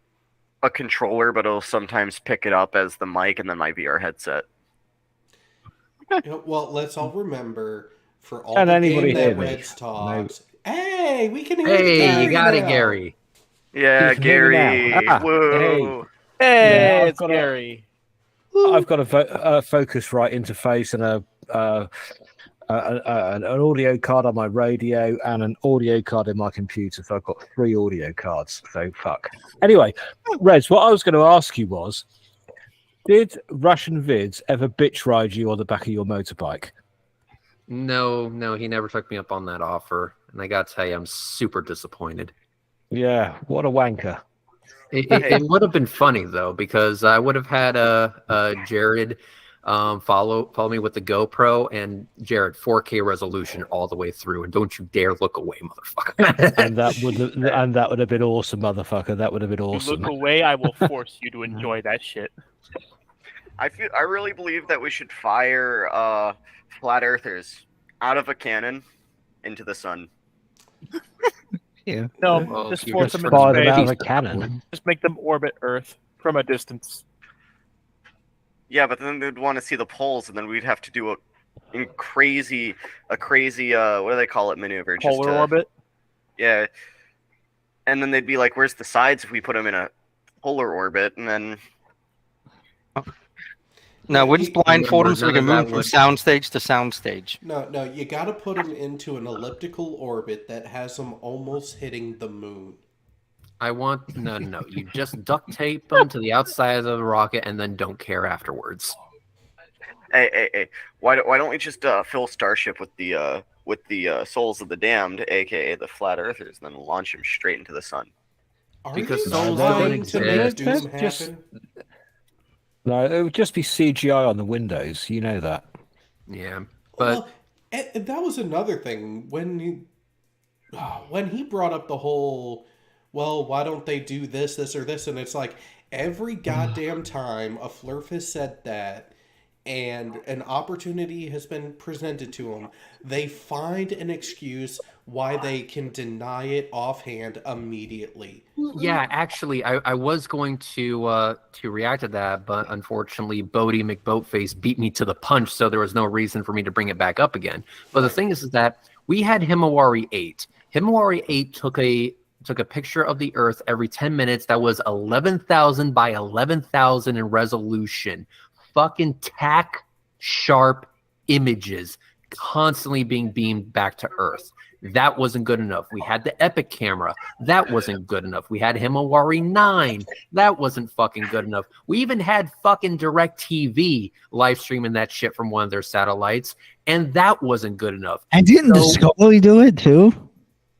a controller, but it'll sometimes pick it up as the mic, and then my VR headset. Well, let's all remember, for all Can the anybody game hear that me? Reds talks. Hey, we can hear Hey, Gary you got it, now. Gary. Yeah, You can hear me now. Gary. Ah, Whoa. Hey, I've it's got Gary. I've got a Focusrite interface and an audio card on my radio and an audio card in my computer. So I've got 3 audio cards. So fuck. Anyway, Reds, what I was going to ask you was, did Russian Vids ever bitch ride you on the back of your motorbike? No, he never took me up on that offer. And I got to tell you, I'm super disappointed. Yeah, what a wanker. It would have been funny, though, because I would have had Jared follow me with the GoPro, and Jared, 4K resolution all the way through, and don't you dare look away, motherfucker. And that would have been awesome, motherfucker. That would have been awesome. Look away, I will force you to enjoy that shit. I really believe that we should fire flat earthers out of a cannon into the sun. Yeah. No, Well, just you're force just them Fire into them out of space. a cannon. Just make them orbit Earth from a distance. Yeah, but then they'd want to see the poles, and then we'd have to do a crazy what do they call it, maneuver? Polar orbit. Yeah, and then they'd be like, "Where's the sides if we put them in a polar orbit?" And then No, we're just blindfold them so we can None of move that from would- soundstage to soundstage. No, you got to put them into an elliptical orbit that has them almost hitting the moon. I want no. You just duct tape them to the outside of the rocket, and then don't care afterwards. hey, why don't we just fill Starship with the souls of the damned, aka the flat earthers, and then launch them straight into the sun? Are Because you souls trying don't to make exist. Doom Just- happen? No, it would just be CGI on the windows. You know that. Yeah, but Well, and that was another thing when he brought up the whole, well, why don't they do this, or this? And it's like every goddamn time a flerf has said that, and an opportunity has been presented to them, they find an excuse why they can deny it offhand immediately. yeah, actually, I was going to react to that, but unfortunately, Bodie McBoatface beat me to the punch, so there was no reason for me to bring it back up again. But the thing is that we had Himawari 8. Himawari 8 took a picture of the Earth every 10 minutes that was 11,000 by 11,000 in resolution. Fucking tack sharp images constantly being beamed back to Earth. That wasn't good enough. We had the Epic camera. That wasn't good enough. We had Himawari 9. That wasn't fucking good enough. We even had fucking DirecTV live streaming that shit from one of their satellites, and that wasn't good enough. And didn't Discovery do it too?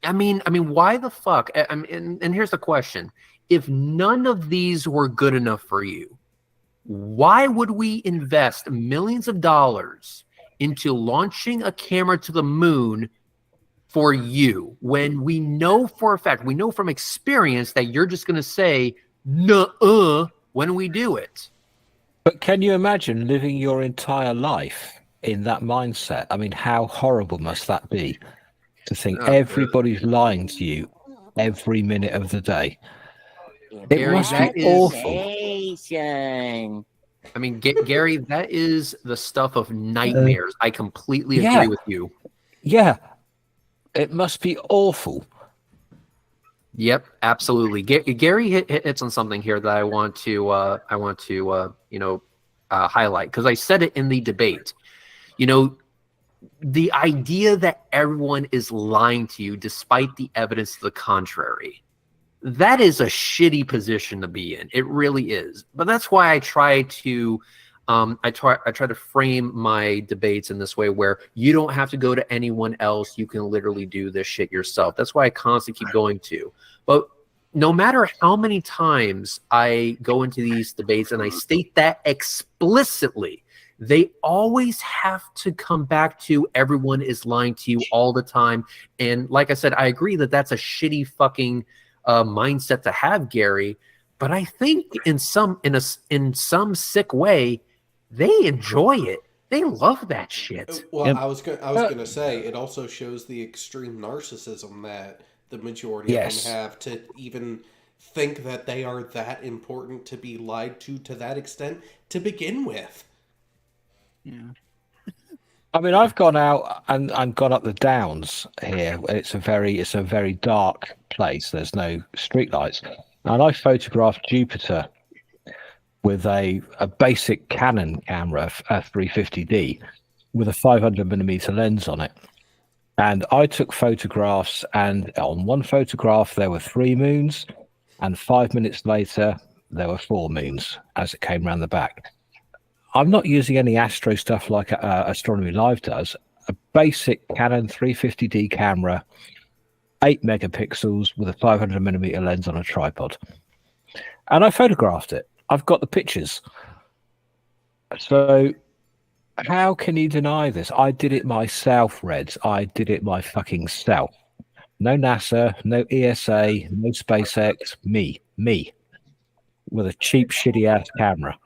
I mean, why the fuck? And here's the question: if none of these were good enough for you, why would we invest millions of dollars into launching a camera to the moon for you when we know for a fact, we know from experience that you're just going to say, nuh-uh, when we do it? But can you imagine living your entire life in that mindset? I mean, how horrible must that be to think everybody's lying to you every minute of the day? It Gary, must that be is awful. I mean, Gary, that is the stuff of nightmares. I completely agree with you. Yeah. It must be awful. Yep, absolutely. Gary hits on something here that I want to highlight, because I said it in the debate. You know, the idea that everyone is lying to you despite the evidence to the contrary, that is a shitty position to be in. It really is. But that's why I try to frame my debates in this way, where you don't have to go to anyone else. You can literally do this shit yourself. That's why I constantly keep going to. But no matter how many times I go into these debates and I state that explicitly, they always have to come back to everyone is lying to you all the time. And like I said, I agree that that's a shitty fucking mindset to have, Gary. But I think in some sick way, they enjoy it. They love that shit. Well, I was gonna say it also shows the extreme narcissism that the majority of them have to even think that they are that important to be lied to that extent to begin with. Yeah. I mean, I've gone out and gone up the downs here. It's a very dark place. There's no streetlights, and I photographed Jupiter with a basic Canon camera, a 350D, with a 500mm lens on it. And I took photographs, and on one photograph there were 3 moons, and 5 minutes later there were 4 moons as it came around the back. I'm not using any astro stuff like Astronomy Live does. A basic Canon 350D camera, 8 megapixels with a 500mm lens on a tripod. And I photographed it. I've got the pictures. So how can you deny this? I did it myself, Reds. I did it my fucking self. No NASA, no ESA, no SpaceX. Me. With a cheap, shitty-ass camera.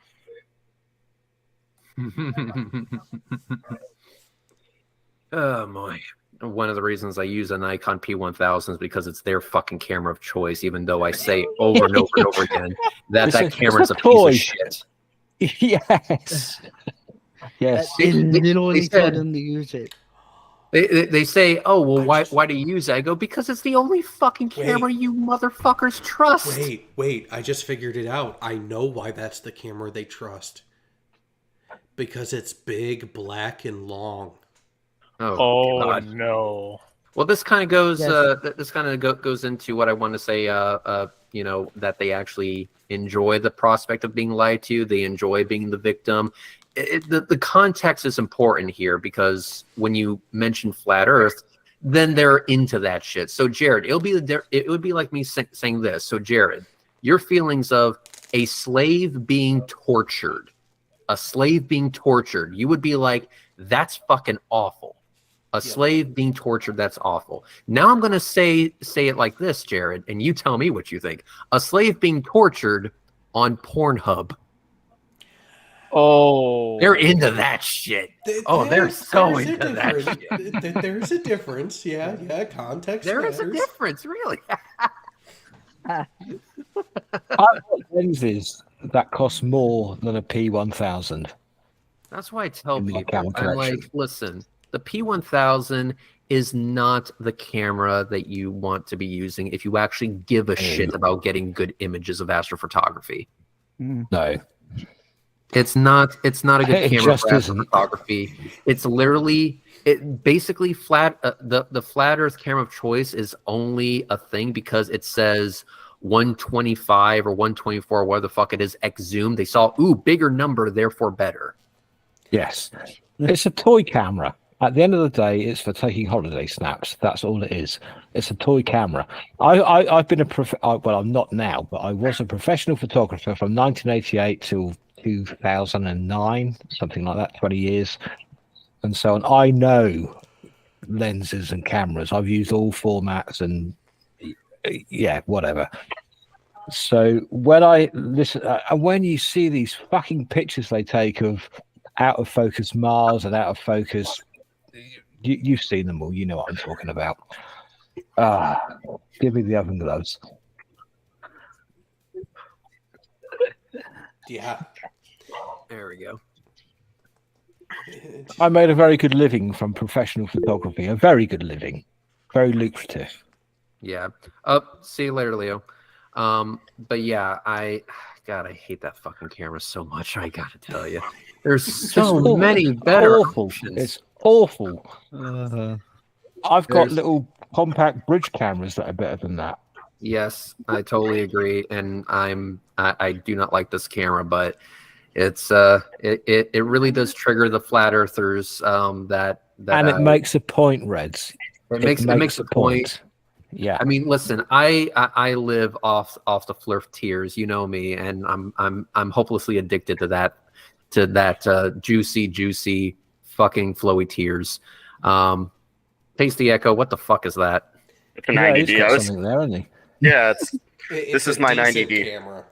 Oh my. One of the reasons I use a Nikon P1000 is because it's their fucking camera of choice, even though I say it over and over and over again that camera's a piece of shit. Yes. Yes. They literally told them to use it. They say, oh, well, why do you use it? I go, because it's the only fucking camera you motherfuckers trust. Wait, I just figured it out. I know why that's the camera they trust. Because it's big, black, and long. Oh God. No! Well, this kind of goes. This kind of goes into what I want to say. That they actually enjoy the prospect of being lied to. They enjoy being the victim. The context is important here, because when you mention flat Earth, then they're into that shit. So, Jared, it would be like me saying this. So, Jared, your feelings of a slave being tortured, you would be like, that's fucking awful. A slave being tortured, that's awful. Now I'm going to say it like this, Jared, and you tell me what you think. A slave being tortured on Pornhub. Oh. They're into that shit. They're so into that shit. There's a difference. Yeah, context There matters. is a difference, really. I've got lenses that cost more than a P1000. That's why I tell In my people, camera I'm like, collection. listen, the P1000 is not the camera that you want to be using if you actually give a shit about getting good images of astrophotography. No. It's not a good It camera just for isn't. photography. It's literally basically flat. The flat Earth camera of choice is only a thing because it says 125 or 124, whatever the fuck it is, X zoom. They saw bigger number, therefore better. Yes. It's a toy camera. At the end of the day, it's for taking holiday snaps. That's all it is. It's a toy camera. I've been well, I'm not now, but I was a professional photographer from 1988 till 2009, something like that, 20 years. And so on. I know lenses and cameras. I've used all formats and yeah, whatever. So when I listen, and when you see these fucking pictures they take of out of focus Mars and out of focus, you've seen them all. You know what I'm talking about. Give me the oven gloves. Yeah. There we go. I made a very good living from professional photography. A very good living, very lucrative. Yeah. See you later, Leo. But yeah, I hate that fucking camera so much. I gotta tell you, there's so many better options. It's awful. I've got There's- little compact bridge cameras that are better than that. Yes, I totally agree, and I do not like this camera, but it's it really does trigger the flat earthers that And it makes a point, Reds. it makes a point. Yeah. I mean, listen, I live off the flerf tears, you know me, and I'm hopelessly addicted to that juicy fucking flowy tears. Tasty Echo, what the fuck is that? It's a 90D. He's got something there, hasn't he? Yeah, It's this is a my decent 90D. camera.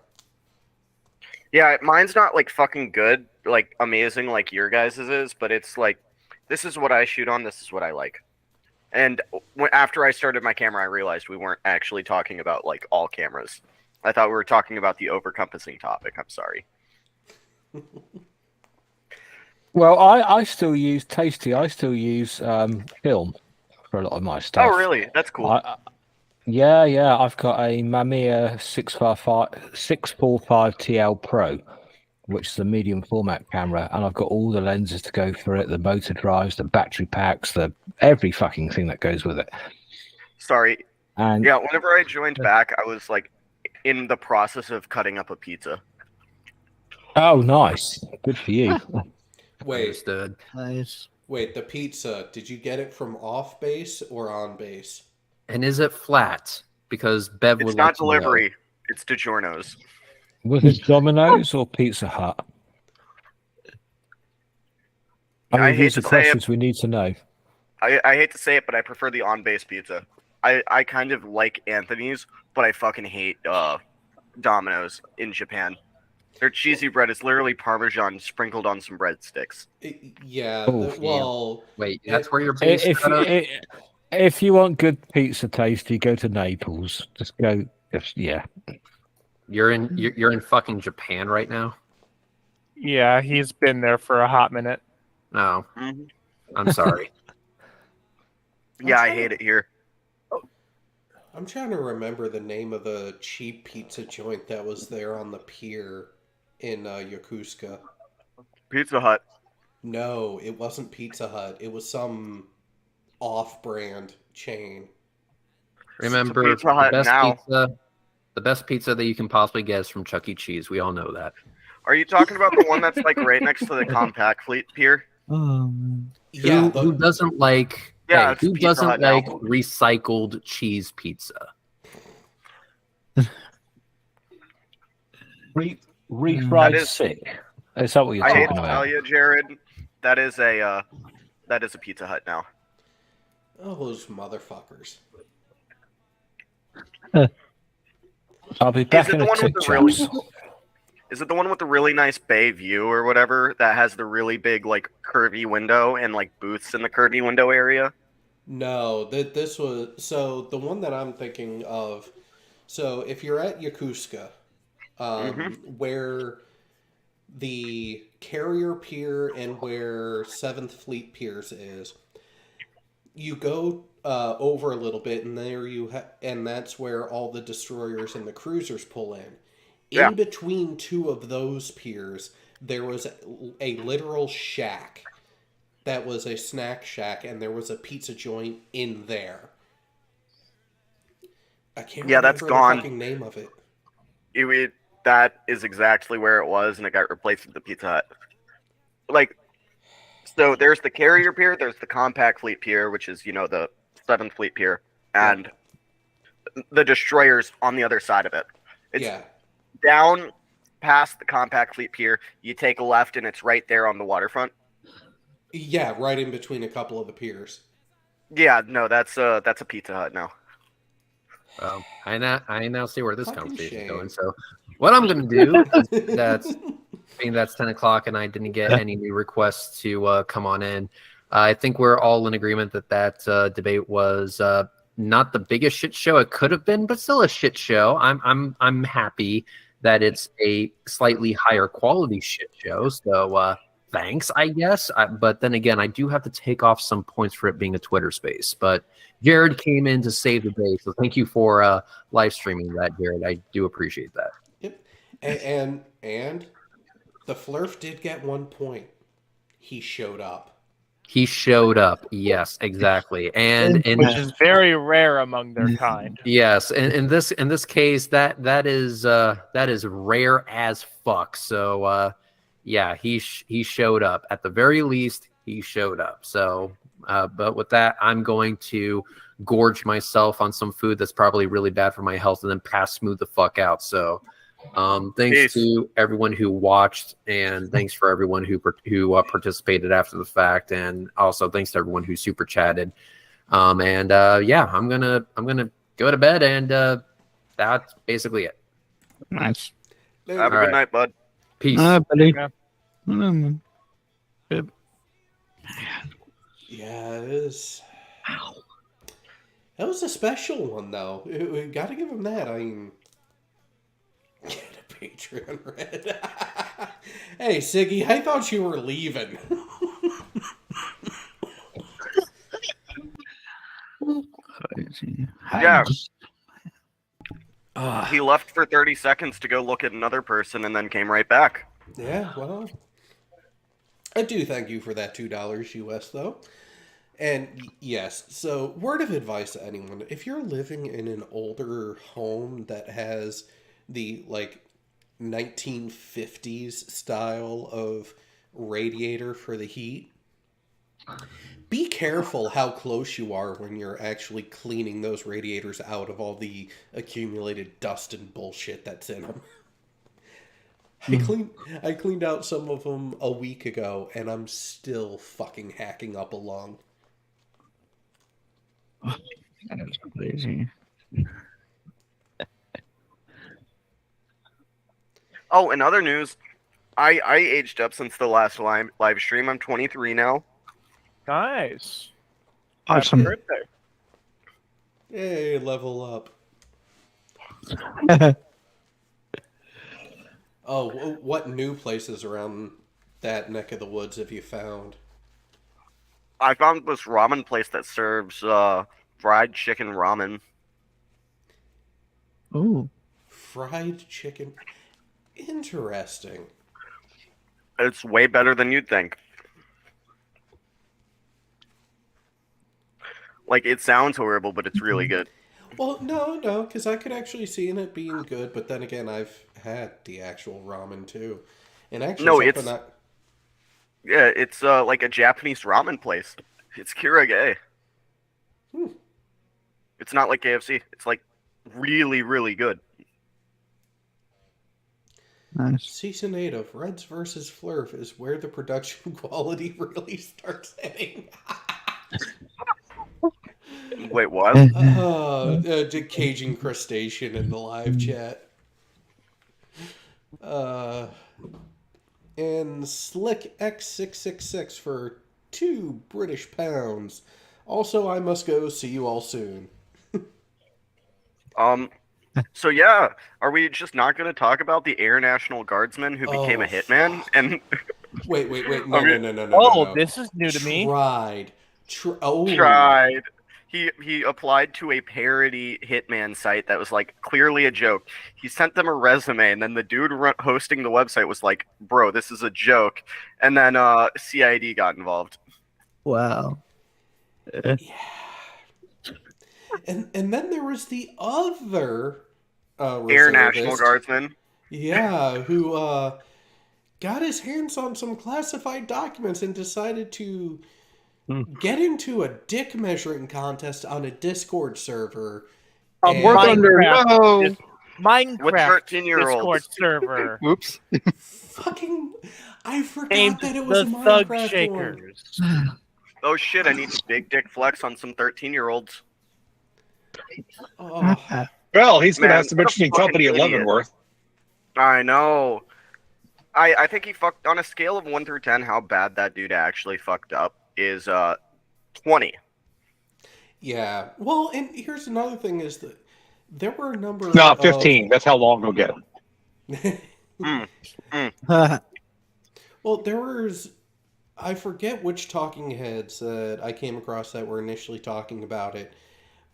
Yeah, mine's not like fucking good, like amazing like your guys's is, but it's like this is what I shoot on. This is what I like. And after I started my camera, I realized we weren't actually talking about like all cameras. I thought we were talking about the overcompassing topic. I'm sorry. Well, I still use Tasty. I still use film for a lot of my stuff. Oh, really? That's cool. Yeah. I've got a Mamiya 645 TL Pro, which is a medium format camera, and I've got all the lenses to go for it, the motor drives, the battery packs, every fucking thing that goes with it. Sorry. And yeah, whenever I joined back, I was like in the process of cutting up a pizza. Oh, nice. Good for you. Wait, Understood. Nice. wait, the pizza, did you get it from off base or on base? And is it flat? Because Bev would It's like not to know. delivery. It's DiGiorno's. Was it Domino's or Pizza Hut? I hate these to are say questions we need to know. I hate to say it, but I prefer the on-base pizza. I kind of like Anthony's, but I fucking hate Domino's in Japan. Their cheesy bread is literally Parmesan sprinkled on some breadsticks. Yeah, Oh, well... Wait, that's where you're based out of? If you want good pizza Tasty, go to Naples. Just go. Yeah. You're in fucking Japan right now? Yeah, he's been there for a hot minute. No. Mm-hmm. I'm sorry. Yeah, I hate it here. I'm trying to remember the name of the cheap pizza joint that was there on the pier in Yokosuka. Pizza Hut. No, it wasn't Pizza Hut. It was some off-brand chain. Remember, Pizza Hut now. the best pizza that you can possibly get is from Chuck E. Cheese. We all know that. Are you talking about the one that's like right next to the Compact Fleet Pier? Yeah, Who doesn't like? Yeah, hey, it's who Pizza doesn't Hut now. like recycled cheese pizza? Refried sick. Is that what you're I hate talking to about? tell you, Jared. That is a Pizza Hut now. Oh, those motherfuckers. I'll be back Is it in the a one with tick, the really? chaps. Is it the one with the really nice bay view or whatever that has the really big like curvy window and like booths in the curvy window area? No, this was... So, the one that I'm thinking of... So, if you're at Yokosuka, where the Carrier Pier and where 7th Fleet Piers is, you go over a little bit, and there and that's where all the destroyers and the cruisers pull in. Yeah. In between two of those piers, there was a literal shack that was a snack shack, and there was a pizza joint in there. I can't remember that's the gone. fucking name of it. That is exactly where it was, and it got replaced with the Pizza Hut. Like, so there's the Carrier Pier, there's the Compact Fleet Pier, which is, the 7th Fleet Pier, and the Destroyer's on the other side of it. It's down past the Compact Fleet Pier. You take a left, and it's right there on the waterfront. Yeah, right in between a couple of the piers. Yeah, no, that's a Pizza Hut now. I now see where this conversation is going. shame. So, what I'm going to do is that's 10 o'clock, and I didn't get any new requests to come on in. I think we're all in agreement that debate was not the biggest shit show it could have been, but still a shit show. I'm happy that it's a slightly higher quality shit show. So thanks, I guess. But then again, I do have to take off some points for it being a Twitter space. But Jared came in to save the day, so thank you for live streaming that, Jared. I do appreciate that. Yep. And the flerf did get 1 point. He showed up. He showed up. Yes, exactly. And which is very rare among their kind. Yes, and in this case, that is rare as fuck. So yeah, he showed up. At the very least, he showed up. So but with that, I'm going to gorge myself on some food that's probably really bad for my health and then pass smooth the fuck out. So thanks to everyone who watched, and thanks for everyone who participated after the fact, and also thanks to everyone who super chatted. Yeah, I'm gonna go to bed, and that's basically it. Nice. Have a good night, bud. Peace. Buddy. Yeah, it is. That was a special one, though. We got to give him that. I mean, get a Patreon red. Hey, Siggy, I thought you were leaving. Yeah. He left for 30 seconds to go look at another person and then came right back. Yeah, well, I do thank you for that $2 US, though. And yes, so word of advice to anyone: if you're living in an older home that has the 1950s style of radiator for the heat, be careful how close you are when you're actually cleaning those radiators out of all the accumulated dust and bullshit that's in them. I cleaned out some of them a week ago, and I'm still fucking hacking up a lung. That's crazy. Oh, in other news, I aged up since the last live stream. I'm 23 now. Nice. Awesome. Happy birthday. Hey, level up. Oh, what new places around that neck of the woods have you found? I found this ramen place that serves fried chicken ramen. Ooh. Fried chicken. Interesting. It's way better than you'd think. It sounds horrible, but it's really good. Well, no, because I could actually see it being good, but then again, I've had the actual ramen too. And actually, no, it's like a Japanese ramen place. It's Kirage. It's not like KFC. It's really, really good. Nice. Season 8 of Reds vs. Flerf is where the production quality really starts hitting. Wait, what? Caging crustacean in the live chat. And Slick X666 for £2 British. Also, I must go. See you all soon. So yeah, are we just not going to talk about the Air National Guardsman who became a hitman? And wait, no. This is new to me. Tried. He applied to a parody hitman site that was like clearly a joke. He sent them a resume, and then the dude hosting the website was like, "Bro, this is a joke." And then CID got involved. Wow. Yeah. And then there was the other Air National reservist. Guardsman. Yeah, who got his hands on some classified documents and decided to get into a dick measuring contest on a Discord server. I'm working under no. Minecraft 13-year-olds. Discord server. Whoops. Fucking, I forgot Named that it was the a Thug Minecraft Shakers. Oh shit! I need big dick flex on some 13-year-olds. one. Oh, Well, he's going to Man, have some what a interesting company at fucking idiot. Leavenworth. I know. I think he fucked on a scale of 1 through 10. How bad that dude actually fucked up is 20. yeah. Well, and here's another thing: is that there were a number. No, of 15. That's how long he'll get him. Well, there was, I forget which talking heads that I came across that were initially talking about it,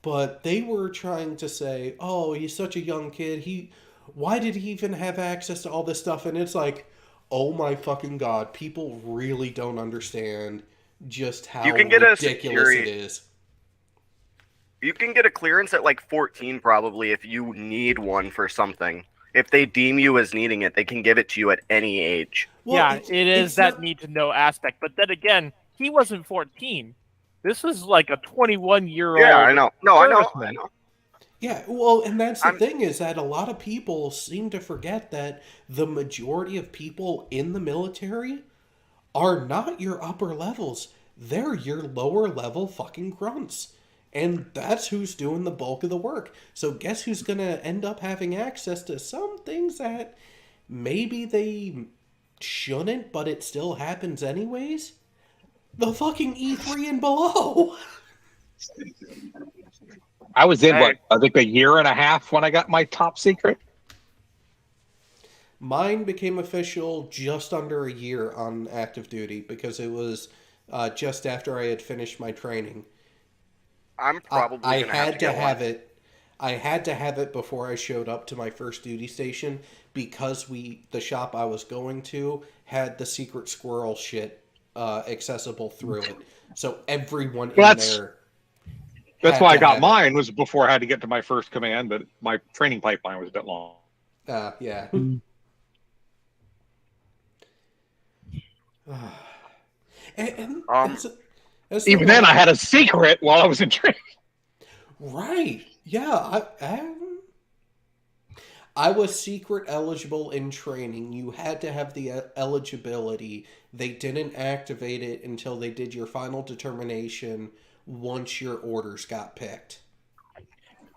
but they were trying to say, "Oh, he's such a young kid. Why did he even have access to all this stuff?" And it's like, oh my fucking god, people really don't understand just how You can get ridiculous a it is. You can get a clearance at like 14 probably if you need one for something. If they deem you as needing it, they can give it to you at any age. Well, yeah, it's it is that not- need to know aspect. But then again, he wasn't 14. This was like a 21-year-old. Yeah, I know. No, I know. serviceman. Yeah, well, and that's the I'm- thing is that a lot of people seem to forget that the majority of people in the military are not your upper levels. They're your lower level fucking grunts. And that's who's doing the bulk of the work. So guess who's going to end up having access to some things that maybe they shouldn't, but it still happens anyways? The fucking E3 and below. I was in, Hey. I think a year and a half when I got my top secret. Mine became official just under a year on active duty because it was just after I had finished my training. I'm probably I gonna had to to get have one. it. I had to have it before I showed up to my first duty station because the shop I was going to had the secret squirrel shit accessible through it. So everyone in there. That's had why I to got have it. mine, was before I had to get to my first command, but my training pipeline was a bit long. Yeah. and Even then, I had a secret while I was in training. Right. Yeah. I was secret eligible in training. You had to have the eligibility. They didn't activate it until they did your final determination once your orders got picked.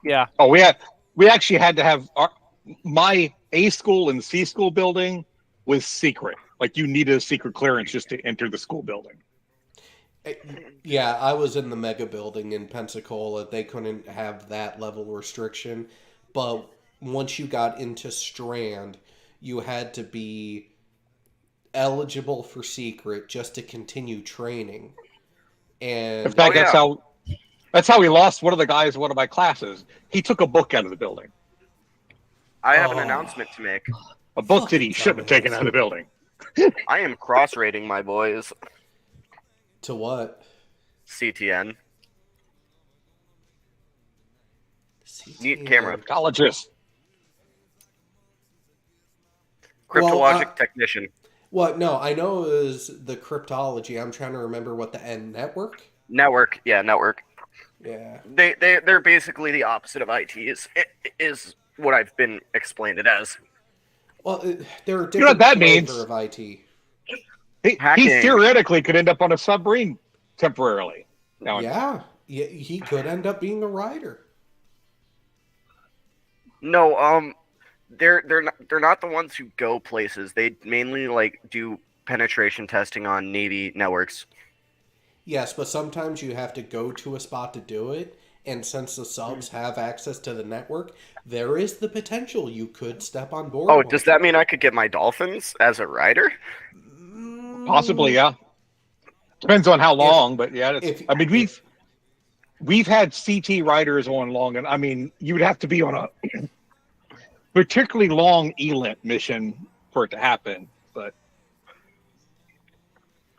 Yeah. Oh, we actually had to have my A school and C school building was secret. Like you needed a secret clearance just to enter the school building. Yeah, I was in the mega building in Pensacola. They couldn't have that level restriction. But once you got into Strand, you had to be eligible for secret just to continue training. And In fact, that's how we lost one of the guys in one of my classes. He took a book out of the building. I have an announcement to make. A book that he shouldn't have taken out of the building. I am cross-rating my boys. To what? CTN. Neat camera. Psychologist. Cryptologic technician. What? No, I know it was the cryptology. I'm trying to remember what the N network. Network. Yeah, network. Yeah. They're basically the opposite of IT. Is what I've been explained it as. Well, there are different You know what that flavor means? of IT. He theoretically could end up on a submarine temporarily. Now, Yeah, he could end up being a writer. No, they're not the ones who go places. They mainly like do penetration testing on Navy networks. Yes, but sometimes you have to go to a spot to do it, and since the subs have access to the network, there is the potential you could step on board. Oh, does that mean I could get my dolphins as a rider? possibly, yeah. Depends on how long, but yeah. we've had CT riders on long, and I mean, you would have to be on a particularly long ELINT mission for it to happen. But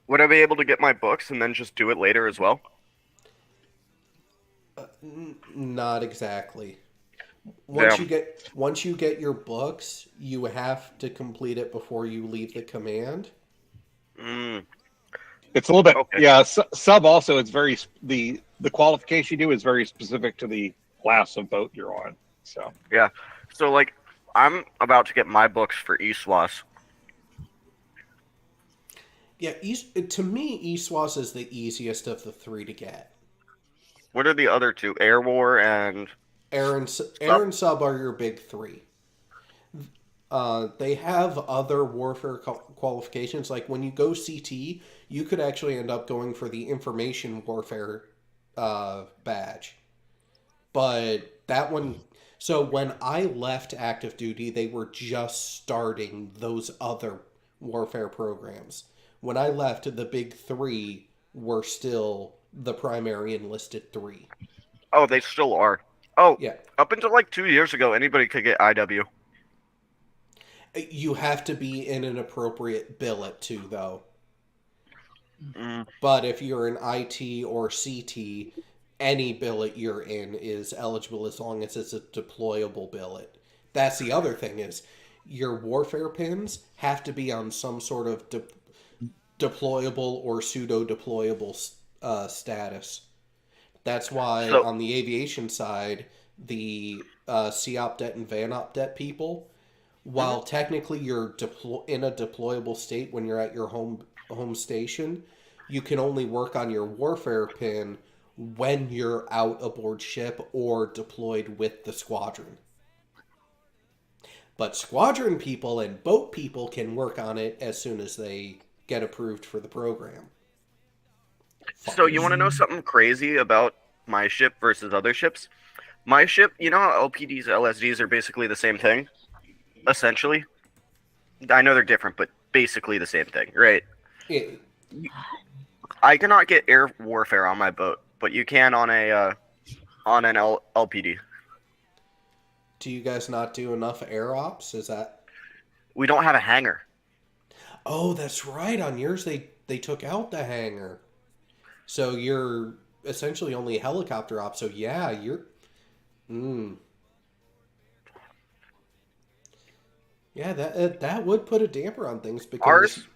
Would I be able to get my books and then just do it later as well? Not exactly. Damn. Once you get your books, you have to complete it before you leave the command. it's a little bit, Okay. yeah. Sub also, it's very the qualification you do is very specific to the class of boat you're on. So Yeah. So like, I'm about to get my books for ESWAS. Yeah, to me, ESWAS is the easiest of the three to get. What are the other two? Air War and Air and Sub are your big three. They have other warfare qualifications. Like when you go CT, you could actually end up going for the information warfare badge. But that one... So when I left active duty, they were just starting those other warfare programs. When I left, the big three were still the primary enlisted three. Oh, they still are. Oh, Yeah. Up until like 2 years ago, anybody could get IW. You have to be in an appropriate billet too, though. Mm. But if you're in IT or CT, any billet you're in is eligible as long as it's a deployable billet. That's the other thing is your warfare pins have to be on some sort of deployable or pseudo-deployable status. That's why on the aviation side, the COPDET and VANOPDET people, while technically you're in a deployable state when you're at your home station, you can only work on your warfare pin when you're out aboard ship or deployed with the squadron. But squadron people and boat people can work on it as soon as they get approved for the program. So you want to know something crazy about my ship versus other ships? My ship, you know how LPDs, LSDs are basically the same thing? Essentially. I know they're different, but basically the same thing, right? Yeah. I cannot get air warfare on my boat, but you can on an LPD. Do you guys not do enough air ops? Is that... We don't have a hangar. Oh, that's right. On yours, they took out the hangar. So you're essentially only helicopter ops. So yeah, you're... Yeah, that would put a damper on things because... Ours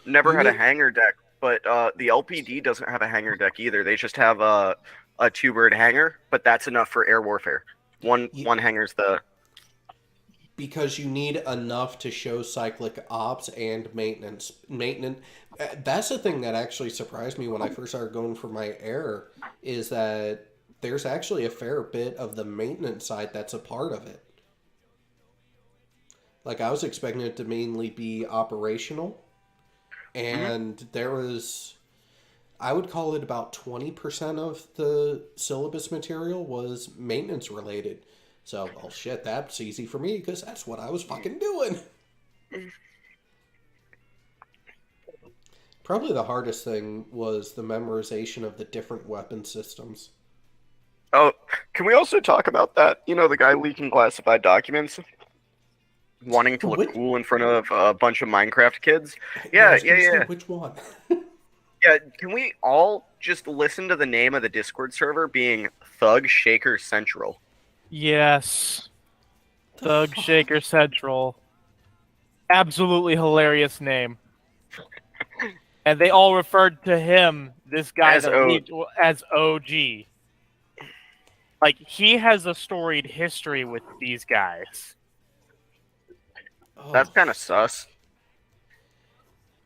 never had a hangar deck, but the LPD doesn't have a hangar deck either. They just have a two-bird hangar, but that's enough for air warfare. One hangar's the... Because you need enough to show cyclic ops and maintenance. That's the thing that actually surprised me when I first started going for my air, is that there's actually a fair bit of the maintenance side that's a part of it. Like, I was expecting it to mainly be operational, and there was... I would call it about 20% of the syllabus material was maintenance related. So, well, shit, that's easy for me because that's what I was fucking doing. Probably the hardest thing was the memorization of the different weapon systems. Oh, can we also talk about that? You know, the guy leaking classified documents? Wanting to look cool in front of a bunch of Minecraft kids? Yeah. Which one? Yeah, can we all just listen to the name of the Discord server being Thug Shaker Central? Yes. Thug Shaker Central. Absolutely hilarious name. And they all referred to him, this guy, as OG. Like, he has a storied history with these guys. That's kind of sus.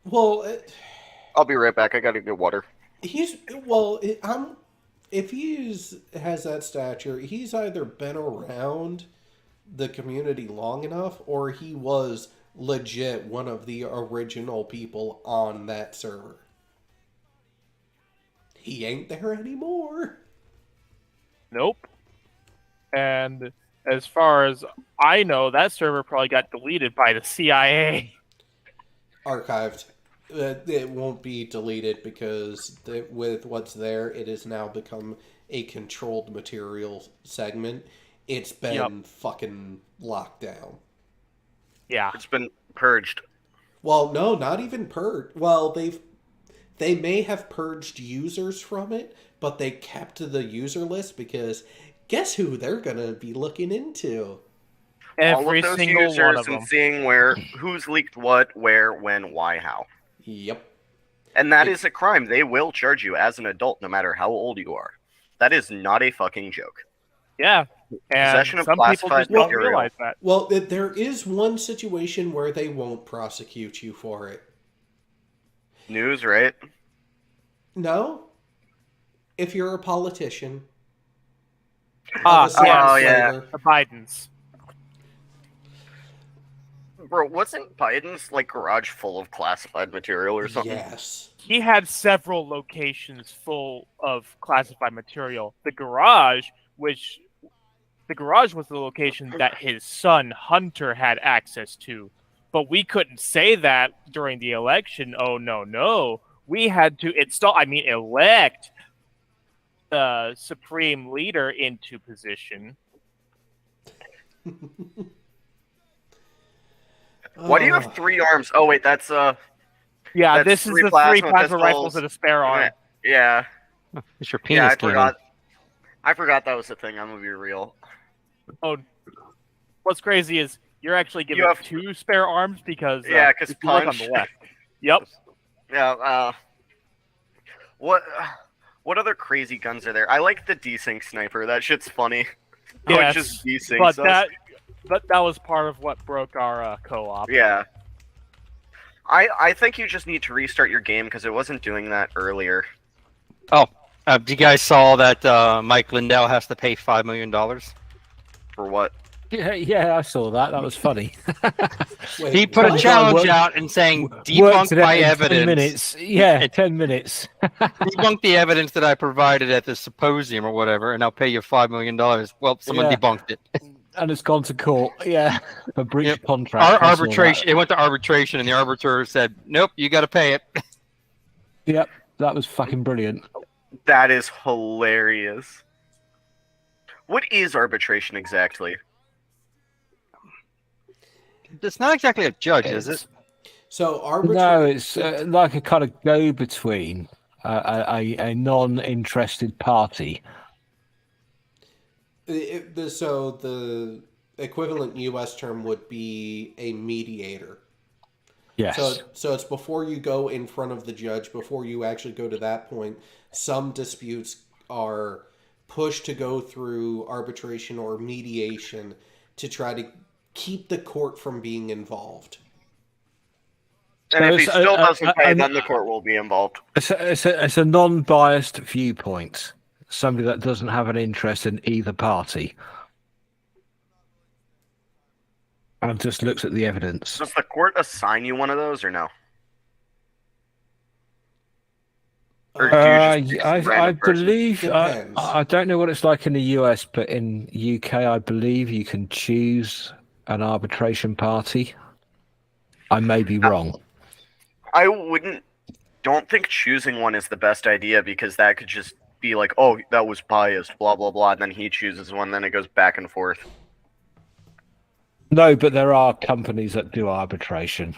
Well, I'll be right back. I gotta get water. If he has that stature, he's either been around the community long enough, or he was legit one of the original people on that server. He ain't there anymore. Nope. And as far as I know, that server probably got deleted by the CIA. Archived. It won't be deleted because with what's there, it has now become a controlled material segment, it's been fucking locked down. Yeah. It's been purged. Well, no, not even purged. Well, they may have purged users from it, but they kept the user list because guess who they're gonna be looking into? All Every of those single users one of and them. seeing who's leaked what, where, when, why, how. Yep. And that is a crime. They will charge you as an adult, no matter how old you are. That is not a fucking joke. Yeah. And Possession of some people classified just don't material. realize that. Well, there is one situation where they won't prosecute you for it. News, right? No. If you're a politician. Ah, yeah. The Bidens. Bro, wasn't Biden's garage full of classified material or something? Yes. He had several locations full of classified material. The garage was the location that his son Hunter had access to. But we couldn't say that during the election. Oh no. We had to elect the supreme leader into position. Why do you have 3 arms? Oh wait, that's Yeah, that's this is 3 the 3 plasma plasma pistols. rifles and a spare arm. Yeah. It's your Yeah, penis I cannon. forgot. I forgot that was a thing. I'm gonna be real. Oh, what's crazy is you're actually given You have 2 spare arms because Yeah, 'cause if you look on punch. the left. Yep. Yeah. What other crazy guns are there? I like the desync sniper. That shit's funny. How it Yes, just desyncs but us. that was part of what broke our co-op. Yeah. I think you just need to restart your game because it wasn't doing that earlier. You guys saw that Mike Lindell has to pay $5 million? For what? Yeah, I saw that. That was funny. Wait, He put a what? challenge out and saying, Worked debunk it out my in 10 evidence. minutes. Yeah, 10 minutes. Debunk the evidence that I provided at the symposium or whatever, and I'll pay you $5 million. Well, someone Yeah. debunked it. And it's gone to court. Yeah, a breach Yep. of contract. I saw Arbitration. It went to arbitration, and the arbiter said, "Nope, you got to pay it." that. Yep, that was fucking brilliant. That is hilarious. What is arbitration exactly? It's not exactly a judge, is it? So No, it's like a kind of go-between, a non-interested party. So the equivalent U.S. term would be a mediator. Yes. So it's before you go in front of the judge, before you actually go to that point, some disputes are pushed to go through arbitration or mediation to try to keep the court from being involved. And if he it's still doesn't pay, and- then the court will be involved. It's a non-biased viewpoint. Somebody that doesn't have an interest in either party. And just looks at the evidence. Does the court assign you one of those or no? Or do you just pick some I random person? believe Depends. I don't know what it's like in the US, but in UK, I believe you can choose an arbitration party. I may be wrong. I don't think choosing one is the best idea because that could just be like, oh, that was biased, blah, blah, blah, and then he chooses one, then it goes back and forth. No, but there are companies that do arbitration.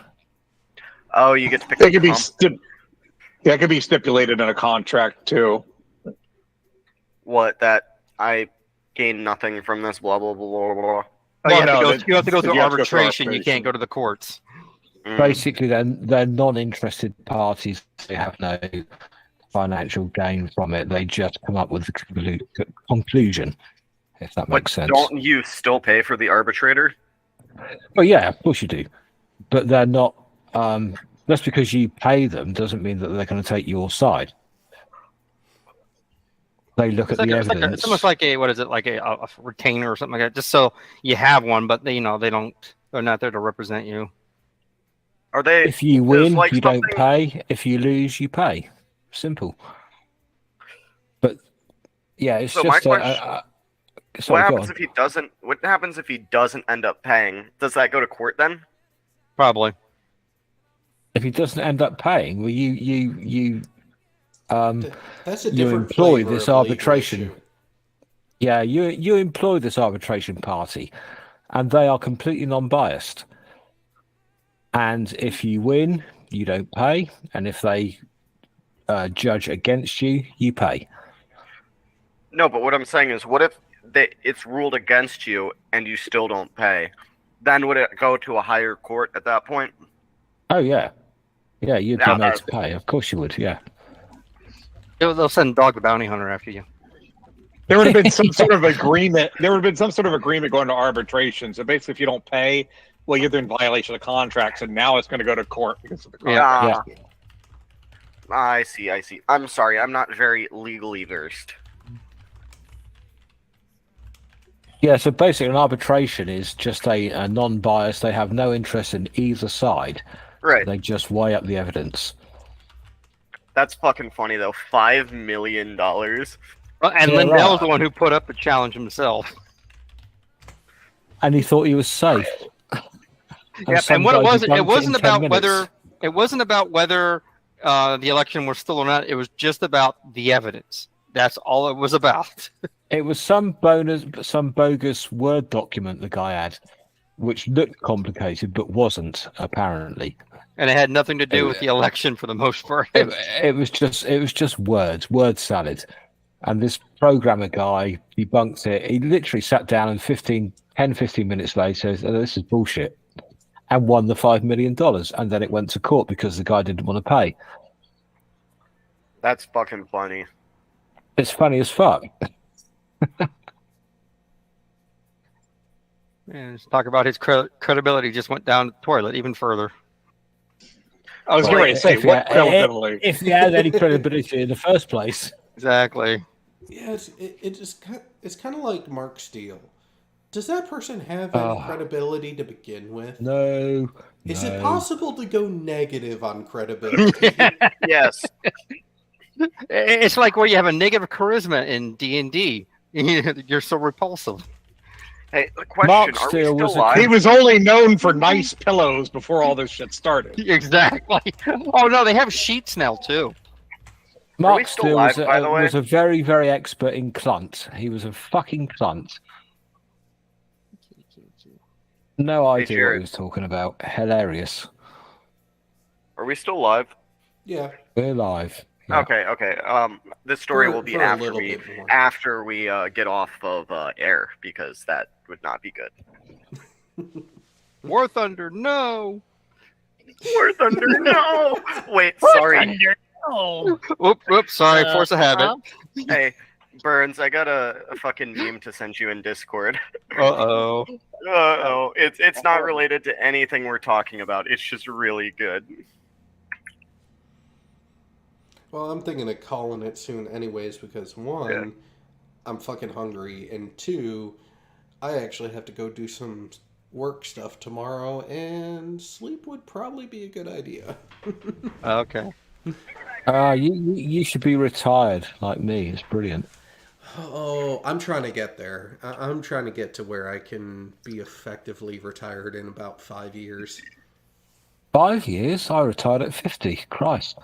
Oh, you get to pick That a could be comp- that could be stipulated in a contract too. what, that I gain nothing from this, blah, blah, blah, blah, blah. Oh, you, Well, have you have to go through you have to go through arbitration. You arbitration. can't go to the courts. Mm. Basically, they're non-interested parties. They have no financial gain from it. They just come up with the conclusion, if that But makes sense. don't you still pay for the arbitrator? Well, yeah, of course you do. But they're not. Just because you pay them doesn't mean that they're going to take your side. They look It's at the like evidence. it's almost like a retainer or something like that, just so you have one, but they're not there to represent you. Are they? If you is win, like you don't something- pay. If you lose, you pay. Simple. But yeah, it's So my just question- sorry, What go happens on. if he doesn't? What happens if he doesn't end up paying? Does that go to court then? Probably. If he doesn't end up paying, well, you That's a you different employ flavor this of legal arbitration. issue. Yeah, you employ this arbitration party, and they are completely non-biased. And if you win, you don't pay, and if they judge against you, you pay. No, but what I'm saying is, what if it's ruled against you and you still don't pay? Then would it go to a higher court at that point? Oh yeah, yeah, you'd Yeah, be made to pay. Of course you would. Yeah. They'll send Dog the Bounty Hunter after you. There would have been some sort of agreement. There would have been some sort of agreement going to arbitration. So basically, if you don't pay, well, you're in violation of the contracts, and now it's going to go to court because of the contract. Yeah. I see. I'm sorry. I'm not very legally versed. Yeah, so basically an arbitration is just a non-biased. They have no interest in either side. Right. They just weigh up the evidence. That's fucking funny, though. $5 million. Well, and Yeah, Lindell's right. the one who put up the challenge himself. And he thought he was safe. Yep. some And what it guy was, debunked it in wasn't 10 about minutes. whether the election was still or not. It was just about the evidence. That's all it was about. It was some bogus Word document the guy had, which looked complicated but wasn't, apparently. And it had nothing to do with the election for the most part. It was just word salad. And this programmer guy debunked it. He literally sat down and 15 minutes later says, "Oh, this is bullshit," and won the $5 million. And then it went to court because the guy didn't want to pay. That's fucking funny. It's funny as fuck. And just talk about his credibility just went down the toilet even further. I was going to say, what credibility? If he had any credibility in the first place. Exactly. Yeah, it's kind of like Mark Steele. Does that person have any credibility to begin with? No. Is it possible to go negative on credibility? Yes. It's like where you have a negative charisma in D&D. You're so repulsive. Hey, the question: Mark Are we Steele still was live? He was only known for nice pillows before all this shit started. Exactly. Oh no, they have sheets now too. Mark still Steele live, by the way? was a very, very expert in clunt. He was a fucking clunt. No idea what he Jared. was talking about. Hilarious. Are we still live? Yeah. We're live. Yeah. Okay. This story will be For a after little we bit more. get off of air, because that would not be good. War Thunder, no. War Thunder, no. Wait, sorry. Oops, sorry, force of habit. Hey, Burns, I got a fucking meme to send you in Discord. Uh-oh. It's not related to anything we're talking about. It's just really good. Well, I'm thinking of calling it soon anyways because one, I'm fucking hungry, and two, I actually have to go do some work stuff tomorrow, and sleep would probably be a good idea. Okay. You should be retired like me. It's brilliant. Oh, I'm trying to get there. I'm trying to get to where I can be effectively retired in about 5 years. 5 years? I retired at 50. Christ.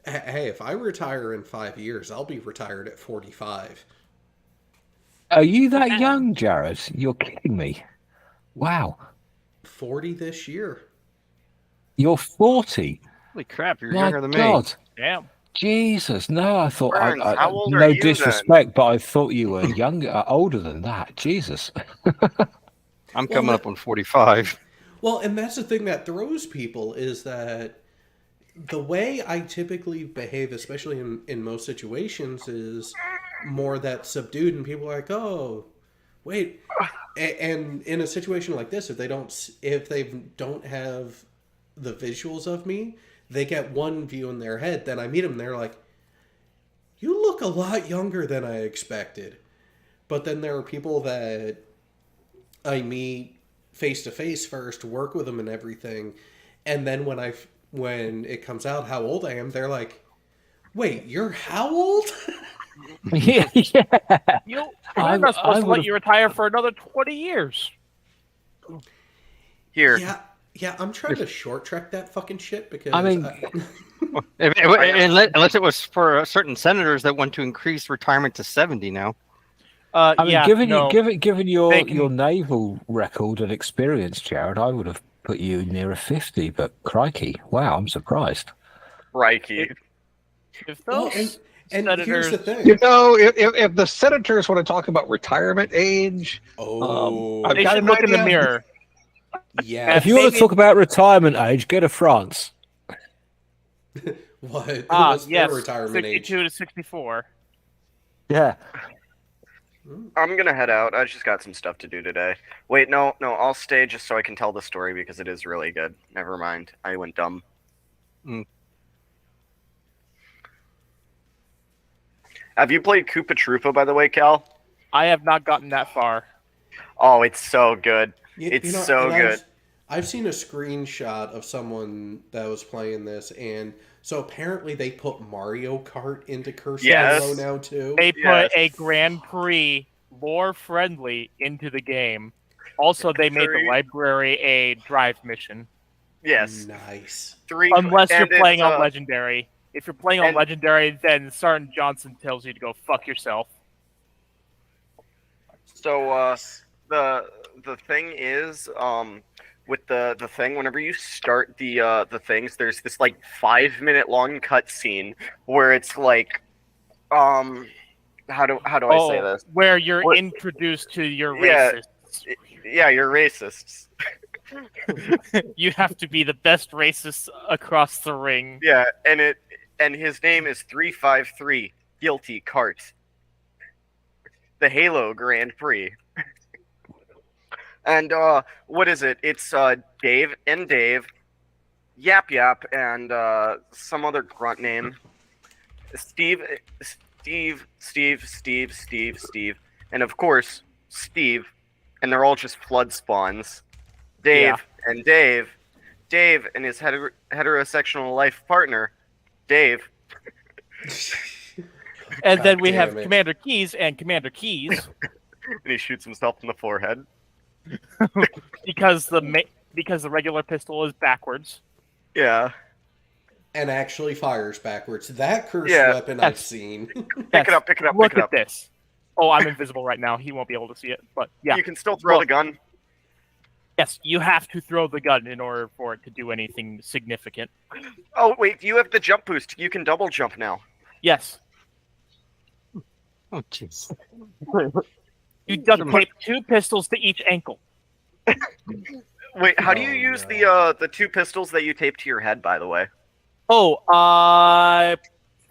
Hey, if I retire in 5 years, I'll be retired at 45. Are you that young, Jared? You're kidding me. Wow. 40 this year. You're 40. Holy crap, you're My younger than me. God. Damn. Jesus, no, I thought Burns, how old are no you, disrespect, but I thought you were younger, older than that. Jesus. I'm coming up on 45. Well, and that's the thing that throws people is that the way I typically behave, especially in most situations, is more that subdued, and people are like, "Oh, wait." And in a situation like this, if they don't have the visuals of me, they get one view in their head. Then I meet them, and they're like, "You look a lot younger than I expected." But then there are people that I meet face to face first, work with them and everything, and then when it comes out how old I am, they're like, "Wait, you're how old?" yeah. We're not supposed to let you retire for another 20 years. Here. Yeah, I'm trying to short track that fucking shit because I mean, Unless it was for certain senators that want to increase retirement to 70 now. I mean, Yeah, given no. given your They can- your naval record and experience, Jared, I would have put you near a 50. But crikey, wow, I'm surprised. Crikey. If Well, those and here's senators, the thing. You know, if the senators want to talk about retirement age, I've they got should an look in the idea. mirror. Yeah. If you want to maybe- talk about retirement age, go to France. What's their Yes, retirement age? 62 to 64. Yeah. I'm gonna head out. I just got some stuff to do today. Wait, no, I'll stay just so I can tell the story because it is really good. Never mind. I went dumb. Have you played Koopa Troopa, by the way, Cal? I have not gotten that far. Oh, it's so good. You know, so and good. I've seen a screenshot of someone that was playing this, and so apparently they put Mario Kart into Curse Yes. Halo now too. They put Yes. a Grand Prix lore friendly into the game. Also, they made the Three. library a drive mission. Yes. Nice. Unless you're and playing it's, on Legendary. If you're playing on and- Legendary, then Sergeant Johnson tells you to go fuck yourself. So the thing is, with the thing, whenever you start the things, there's this like 5-minute long cutscene where it's like, how do I say this? Where you're What- introduced to your Yeah. racists. Yeah, you're racists. You have to be the best racist across the ring. Yeah, and his name is 353 Guilty Cart. The Halo Grand Prix. And what is it? It's Dave and Dave, Yap Yap, and some other grunt name. Steve, and of course Steve, and they're all just flood spawns. Dave and Dave and his heterosexual life partner, Dave. And then God we have damn it. Commander Keys and Commander Keys And he shoots himself in the forehead. because the regular pistol is backwards. Yeah. And actually fires backwards. That cursed Yeah. weapon I've seen. Pick it up, pick it up, Look pick it at up. this. Oh, I'm invisible right now. He won't be able to see it. But yeah. You can still throw the gun. Yes, you have to throw the gun in order for it to do anything significant. Oh, wait, you have the jump boost. You can double jump now. Yes. Oh, jeez. You duct tape 2 pistols to each ankle. Wait, how do you Oh, use no. the 2 pistols that you tape to your head, by the way? Oh, I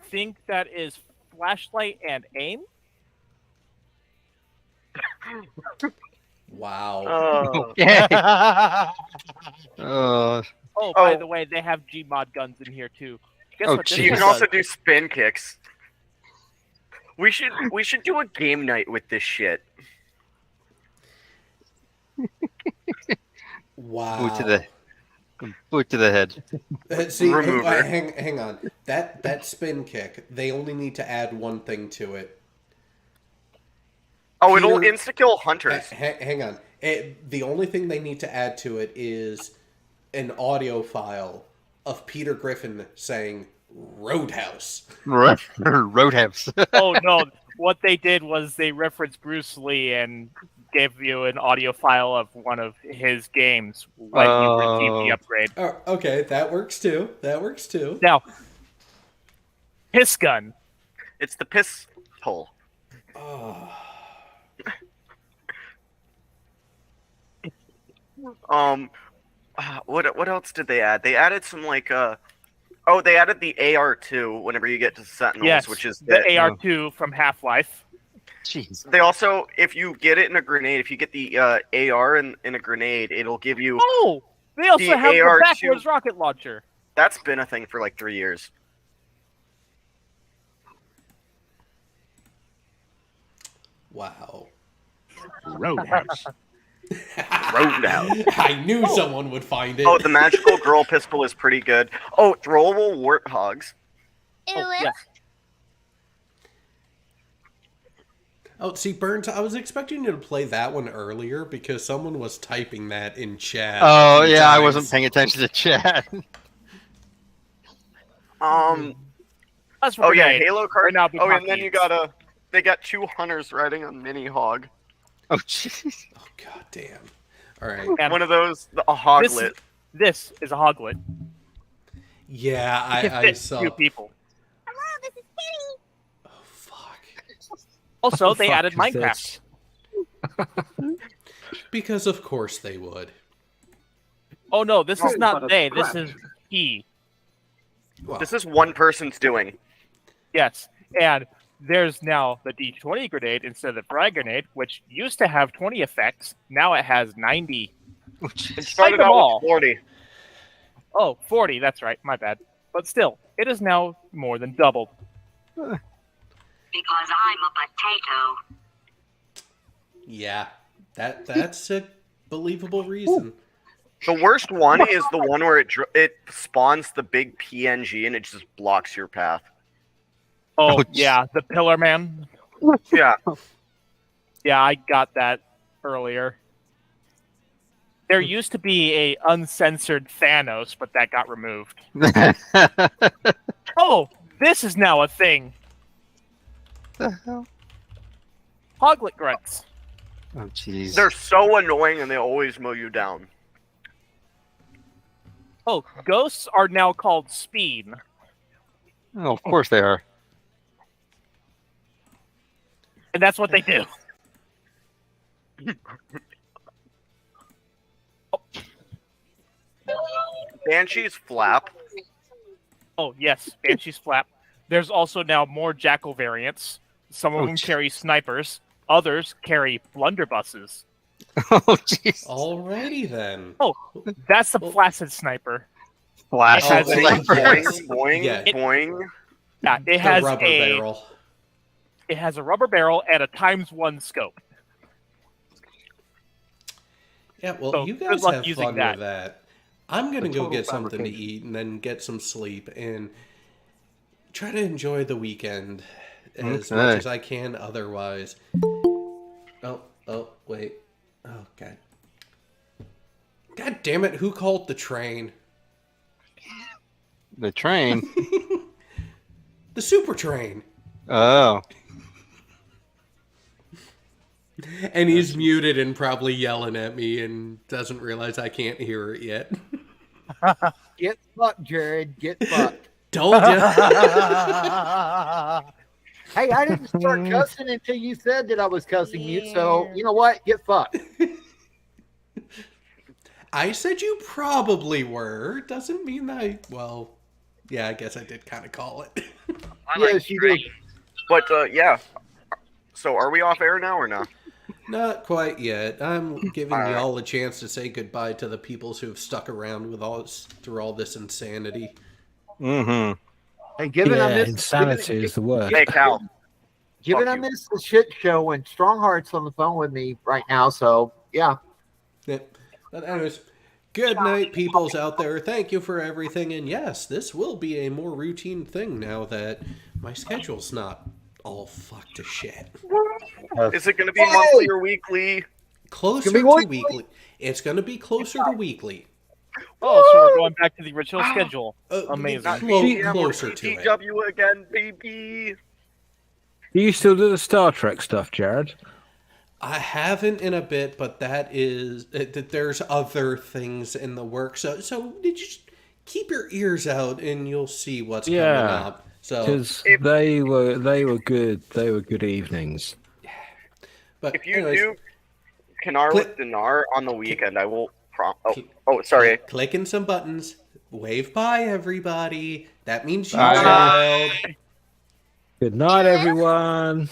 think that is flashlight and aim. Wow. Oh. Yeah. Oh, by Oh. the way, they have Gmod guns in here too. Guess Oh, what this You one can also does? do spin kicks. We should do a game night with this shit. Wow. Boot to the head. See, Remover. hang on. That spin kick, they only need to add one thing to it. Oh, it'll Peter- insta-kill hunters. Hang on. The only thing they need to add to it is an audio file of Peter Griffin saying Roadhouse. Roadhouse. Oh no! What they did was they referenced Bruce Lee and gave you an audio file of one of his games when you received the upgrade. Oh, okay, that works too. Now, piss gun. It's the piss pull. Oh. What else did they add? They added some like they added the AR2 whenever you get to Sentinels, Yes, which is the AR2 from Half-Life. Jeez. They also, if you get it in a grenade, if you get the AR in a grenade, it'll give you. Oh, they also The have the AR2 backwards rocket launcher. That's been a thing for like 3 years. Wow. Roadhouse. Roadhouse. I knew someone would find it. Oh, the magical girl pistol is pretty good. Oh, throwable warthogs. Oh, yes. Oh, see, Burns, I was expecting you to play that one earlier because someone was typing that in chat. Oh a few yeah, I times. wasn't paying attention to chat. That's for Oh yeah, grenade. Halo card. Right now, Oh, and then you got a they got 2 hunters riding a mini hog. Oh jeez. Oh god damn. All right. And One of those, a hoglet. This is a hoglet. Yeah, It can I fit saw. 2 people. Oh fuck. Also, they fuck added is Minecraft. this? Because of course they would. Oh no, this is not but they. it's This is he. Well, This is one person's doing. Yes, and there's now the D20 grenade instead of the frag grenade, which used to have 20 effects. Now it has 90. It started them out all. with 40. Oh, 40. That's right. My bad. But still, it is now more than doubled. Because I'm a potato. yeah, that's a believable reason. The worst one is the one where it spawns the big PNG and it just blocks your path. Oh, yeah, the Pillar Man. Yeah. Yeah, I got that earlier. There used to be a uncensored Thanos, but that got removed. Oh, this is now a thing. The hell? Hoglet grunts. Oh jeez. They're so annoying and they always mow you down. Oh, ghosts are now called Speen. Oh, of course they are. And that's what they do. Banshees flap. Oh, yes, Banshee's flap. There's also now more Jackal variants. Some of them carry snipers. Others carry blunderbusses. Oh jeez. Alrighty then. Oh, that's the Placid Sniper. Flash. It has Boing, a- boing, Yeah. boing. Yeah, it The has rubber barrel. It has a rubber barrel and a ×1 scope. Yeah, well, So, you good guys luck have using fun that. with that. I'm gonna go total get something to fabrication. eat and then get some sleep and try to enjoy the weekend as much as I can otherwise. Oh, wait. Oh, God. God damn it, who called the train? The train. The super train. Oh. And he's muted and probably yelling at me and doesn't realize I can't hear it yet. Get fucked, Jared. Get fucked. Told ya. Hey, I didn't start cussing until you said that I was cussing you. So you know what? Get fucked. I said you probably were. Doesn't mean well, yeah, I guess I did kind of call it. Yes, you did. But, yeah. So, are we off air now or not? Not quite yet. I'm giving y'all a chance to say goodbye to the peoples who have stuck around with us through all this insanity. Mm-hmm. Hey, given I Yeah, missed insanity is the word. Hey, Cal. given fuck I you. missed the shit show and Strongheart's on the phone with me right now. So yeah. Yep. But anyways, good night, peoples out there. Thank you for everything. And yes, this will be a more routine thing now that my schedule's not all fucked to shit. Is it going to be monthly or weekly? Closer be to weekly. weekly. It's going to be closer to weekly. Oh, so we're going back to the original schedule. Amazing. Not Closer BGM or to it. PGW again, baby. Do you still do the Star Trek stuff, Jared? I haven't in a bit, but there's other things in the works. So you just keep your ears out, and you'll see what's coming up. So, Because they were good. They were good evenings. but If you anyways, do Kanar Click- with Dinar on the weekend, I will Oh, sorry. clicking some buttons. Wave bye, everybody. That means you, Bye. child. Good night, everyone.